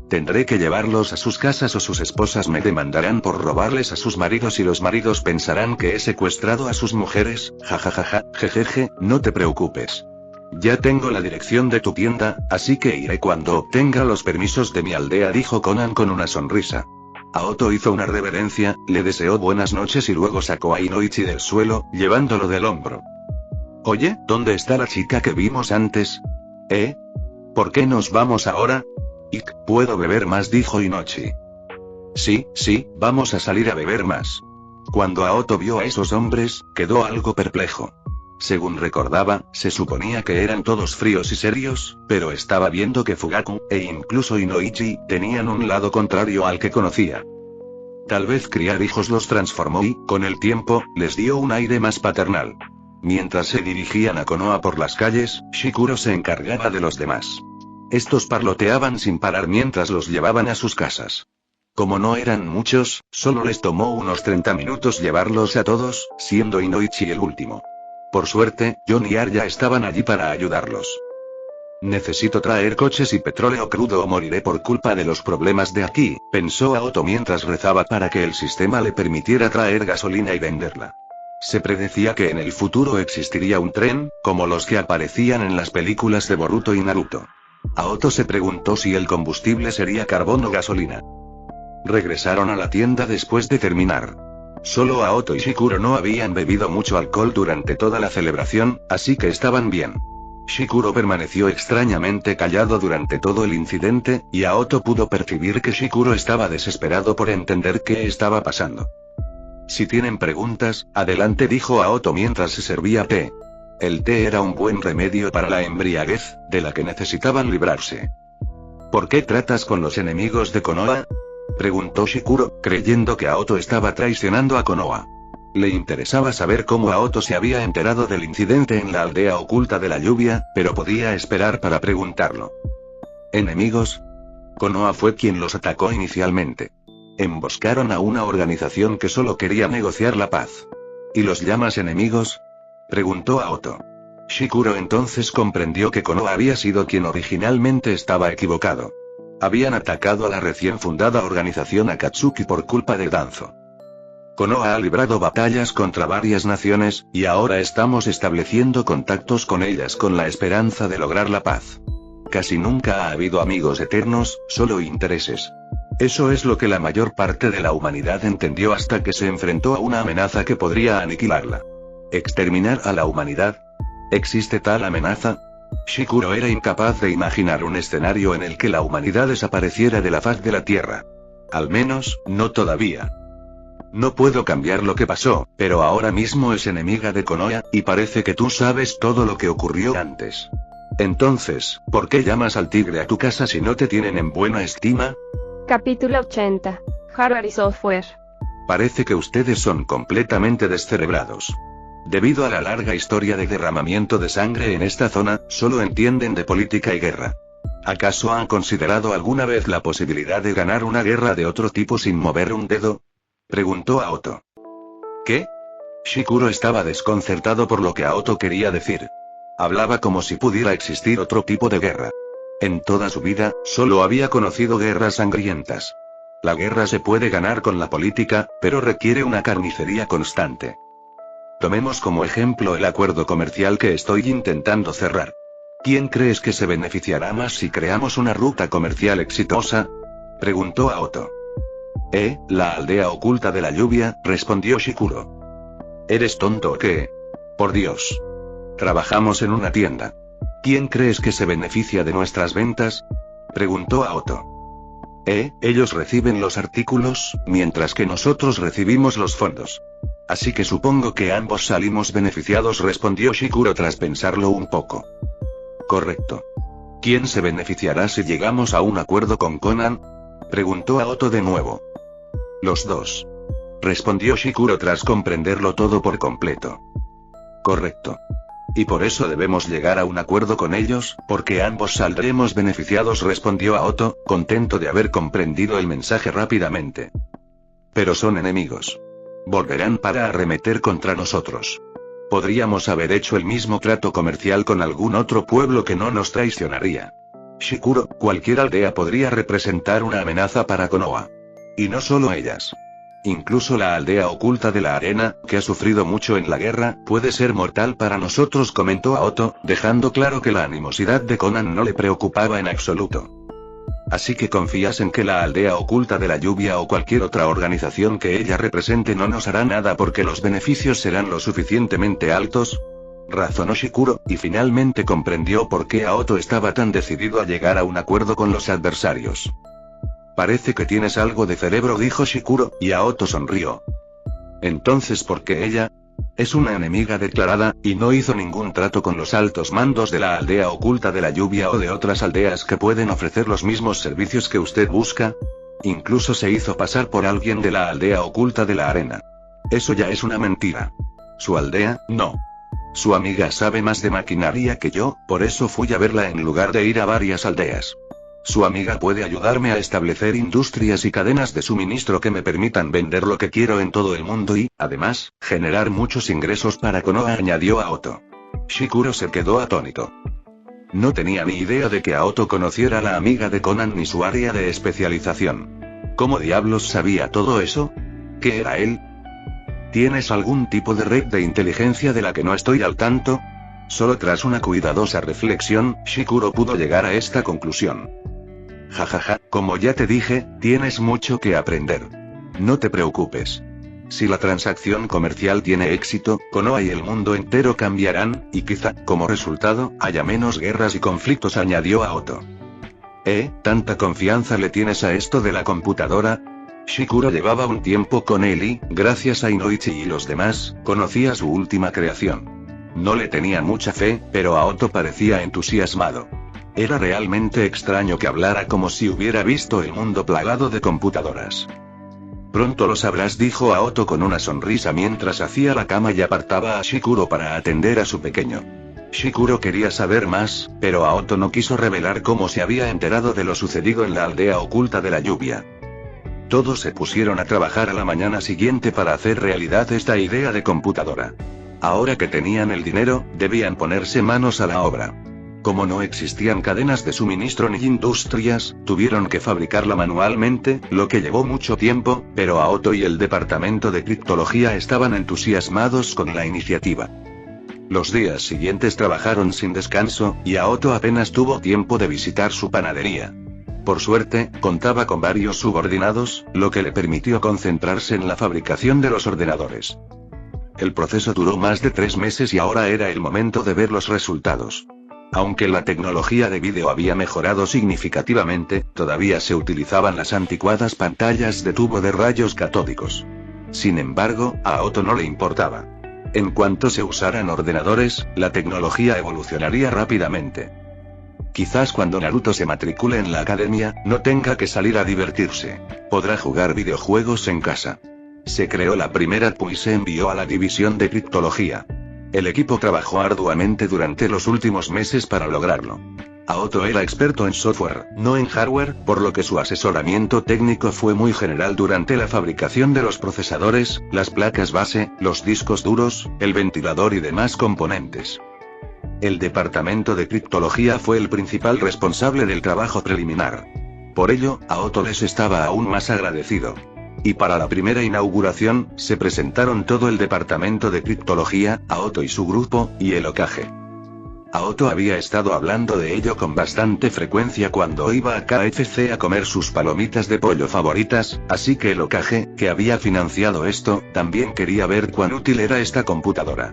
Tendré que llevarlos a sus casas o sus esposas me demandarán por robarles a sus maridos y los maridos pensarán que he secuestrado a sus mujeres, jajajaja, jejeje, no te preocupes. Ya tengo la dirección de tu tienda, así que iré cuando obtenga los permisos de mi aldea, dijo Conan con una sonrisa. Aoto hizo una reverencia, le deseó buenas noches y luego sacó a Inoichi del suelo, llevándolo del hombro. Oye, ¿dónde está la chica que vimos antes? ¿Por qué nos vamos ahora? Puedo beber más, dijo Inoichi. Sí, vamos a salir a beber más. Cuando Aoto vio a esos hombres, quedó algo perplejo. Según recordaba, se suponía que eran todos fríos y serios, pero estaba viendo que Fugaku, e incluso Inoichi, tenían un lado contrario al que conocía. Tal vez criar hijos los transformó y, con el tiempo, les dio un aire más paternal. Mientras se dirigían a Konoha por las calles, Shikuro se encargaba de los demás. Estos parloteaban sin parar mientras los llevaban a sus casas. Como no eran muchos, solo les tomó unos 30 minutos llevarlos a todos, siendo Inoichi el último. Por suerte, John y Arya estaban allí para ayudarlos. Necesito traer coches y petróleo crudo o moriré por culpa de los problemas de aquí, pensó Aoto mientras rezaba para que el sistema le permitiera traer gasolina y venderla. Se predecía que en el futuro existiría un tren, como los que aparecían en las películas de Boruto y Naruto. Aoto se preguntó si el combustible sería carbón o gasolina. Regresaron a la tienda después de terminar. Solo Aoto y Shikuro no habían bebido mucho alcohol durante toda la celebración, así que estaban bien. Shikuro permaneció extrañamente callado durante todo el incidente, y Aoto pudo percibir que Shikuro estaba desesperado por entender qué estaba pasando. Si tienen preguntas, adelante, dijo Aoto mientras se servía té. El té era un buen remedio para la embriaguez, de la que necesitaban librarse. ¿Por qué tratas con los enemigos de Konoha? Preguntó Shikuro, creyendo que Aoto estaba traicionando a Konoha. Le interesaba saber cómo Aoto se había enterado del incidente en la aldea oculta de la lluvia, pero podía esperar para preguntarlo. ¿Enemigos? Konoha fue quien los atacó inicialmente. Emboscaron a una organización que solo quería negociar la paz. ¿Y los llamas enemigos?, preguntó Aoto. Shikuro entonces comprendió que Konoha había sido quien originalmente estaba equivocado. Habían atacado a la recién fundada organización Akatsuki por culpa de Danzo. Konoha ha librado batallas contra varias naciones, y ahora estamos estableciendo contactos con ellas con la esperanza de lograr la paz. Casi nunca ha habido amigos eternos, solo intereses. Eso es lo que la mayor parte de la humanidad entendió hasta que se enfrentó a una amenaza que podría aniquilarla. ¿Exterminar a la humanidad? ¿Existe tal amenaza? Shikuro era incapaz de imaginar un escenario en el que la humanidad desapareciera de la faz de la Tierra. Al menos, no todavía. No puedo cambiar lo que pasó, pero ahora mismo es enemiga de Konoha, y parece que tú sabes todo lo que ocurrió antes. Entonces, ¿por qué llamas al tigre a tu casa si no te tienen en buena estima? Capítulo 80. Hardware y software. Parece que ustedes son completamente descerebrados. Debido a la larga historia de derramamiento de sangre en esta zona, solo entienden de política y guerra. ¿Acaso han considerado alguna vez la posibilidad de ganar una guerra de otro tipo sin mover un dedo?, preguntó Aoto. ¿Qué? Shikuro estaba desconcertado por lo que Aoto quería decir. Hablaba como si pudiera existir otro tipo de guerra. En toda su vida, solo había conocido guerras sangrientas. La guerra se puede ganar con la política, pero requiere una carnicería constante. Tomemos como ejemplo el acuerdo comercial que estoy intentando cerrar. ¿Quién crees que se beneficiará más si creamos una ruta comercial exitosa?, preguntó Aoto. La aldea oculta de la lluvia, respondió Shikuro. ¿Eres tonto o qué? Por Dios. Trabajamos en una tienda. ¿Quién crees que se beneficia de nuestras ventas?, preguntó Aoto. Ellos reciben los artículos, mientras que nosotros recibimos los fondos. Así que supongo que ambos salimos beneficiados, respondió Shikuro tras pensarlo un poco. Correcto. ¿Quién se beneficiará si llegamos a un acuerdo con Conan?, preguntó Aoto de nuevo. Los dos. Respondió Shikuro tras comprenderlo todo por completo. Correcto. Y por eso debemos llegar a un acuerdo con ellos, porque ambos saldremos beneficiados, respondió Aoto, contento de haber comprendido el mensaje rápidamente. Pero son enemigos. Volverán para arremeter contra nosotros. Podríamos haber hecho el mismo trato comercial con algún otro pueblo que no nos traicionaría. Shikuro, cualquier aldea podría representar una amenaza para Konoha. Y no solo ellas. Incluso la aldea oculta de la arena, que ha sufrido mucho en la guerra, puede ser mortal para nosotros, comentó Aoto, dejando claro que la animosidad de Conan no le preocupaba en absoluto. Así que confías en que la aldea oculta de la lluvia o cualquier otra organización que ella represente no nos hará nada porque los beneficios serán lo suficientemente altos, razonó Shikuro, y finalmente comprendió por qué Aoto estaba tan decidido a llegar a un acuerdo con los adversarios. Parece que tienes algo de cerebro, dijo Shikuro, y Aoto sonrió. Entonces, ¿por qué ella? Es una enemiga declarada, y no hizo ningún trato con los altos mandos de la aldea oculta de la lluvia o de otras aldeas que pueden ofrecer los mismos servicios que usted busca. Incluso se hizo pasar por alguien de la aldea oculta de la arena. Eso ya es una mentira. ¿Su aldea? No. Su amiga sabe más de maquinaria que yo, por eso fui a verla en lugar de ir a varias aldeas. Su amiga puede ayudarme a establecer industrias y cadenas de suministro que me permitan vender lo que quiero en todo el mundo y, además, generar muchos ingresos para Konoha, añadió Aoto. Shikuro se quedó atónito. No tenía ni idea de que Aoto conociera a la amiga de Conan ni su área de especialización. ¿Cómo diablos sabía todo eso? ¿Qué era él? ¿Tienes algún tipo de red de inteligencia de la que no estoy al tanto? Solo tras una cuidadosa reflexión, Shikuro pudo llegar a esta conclusión. Jajaja, como ya te dije, tienes mucho que aprender. No te preocupes. Si la transacción comercial tiene éxito, Konoha y el mundo entero cambiarán, y quizá, como resultado, haya menos guerras y conflictos, añadió Aoto. ¿Tanta confianza le tienes a esto de la computadora? Shikuro llevaba un tiempo con él y, gracias a Inoichi y los demás, conocía su última creación. No le tenía mucha fe, pero Aoto parecía entusiasmado. Era realmente extraño que hablara como si hubiera visto el mundo plagado de computadoras. Pronto lo sabrás, dijo Aoto con una sonrisa mientras hacía la cama y apartaba a Shikuro para atender a su pequeño. Shikuro quería saber más, pero Aoto no quiso revelar cómo se había enterado de lo sucedido en la aldea oculta de la lluvia. Todos se pusieron a trabajar a la mañana siguiente para hacer realidad esta idea de computadora. Ahora que tenían el dinero, debían ponerse manos a la obra. Como no existían cadenas de suministro ni industrias, tuvieron que fabricarla manualmente, lo que llevó mucho tiempo, pero Aoto y el departamento de criptología estaban entusiasmados con la iniciativa. Los días siguientes trabajaron sin descanso, y Aoto apenas tuvo tiempo de visitar su panadería. Por suerte, contaba con varios subordinados, lo que le permitió concentrarse en la fabricación de los ordenadores. El proceso duró más de 3 meses y ahora era el momento de ver los resultados. Aunque la tecnología de vídeo había mejorado significativamente, todavía se utilizaban las anticuadas pantallas de tubo de rayos catódicos. Sin embargo, a Aoto no le importaba. En cuanto se usaran ordenadores, la tecnología evolucionaría rápidamente. Quizás cuando Naruto se matricule en la academia, no tenga que salir a divertirse. Podrá jugar videojuegos en casa. Se creó la primera APU y se envió a la división de criptología. El equipo trabajó arduamente durante los últimos meses para lograrlo. Aoto era experto en software, no en hardware, por lo que su asesoramiento técnico fue muy general durante la fabricación de los procesadores, las placas base, los discos duros, el ventilador y demás componentes. El departamento de criptología fue el principal responsable del trabajo preliminar. Por ello, Aoto les estaba aún más agradecido. Y para la primera inauguración, se presentaron todo el departamento de criptología, Aoto y su grupo, y el Hokage. Aoto había estado hablando de ello con bastante frecuencia cuando iba a KFC a comer sus palomitas de pollo favoritas, así que el Hokage, que había financiado esto, también quería ver cuán útil era esta computadora.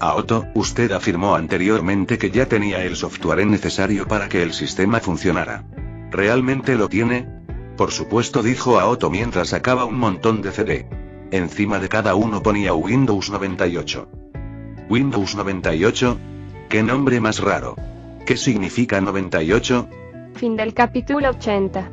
Aoto, usted afirmó anteriormente que ya tenía el software necesario para que el sistema funcionara. ¿Realmente lo tiene? Por supuesto, dijo Aoto mientras sacaba un montón de CD. Encima de cada uno ponía Windows 98. ¿Windows 98? ¡Qué nombre más raro! ¿Qué significa 98? Fin del capítulo 80.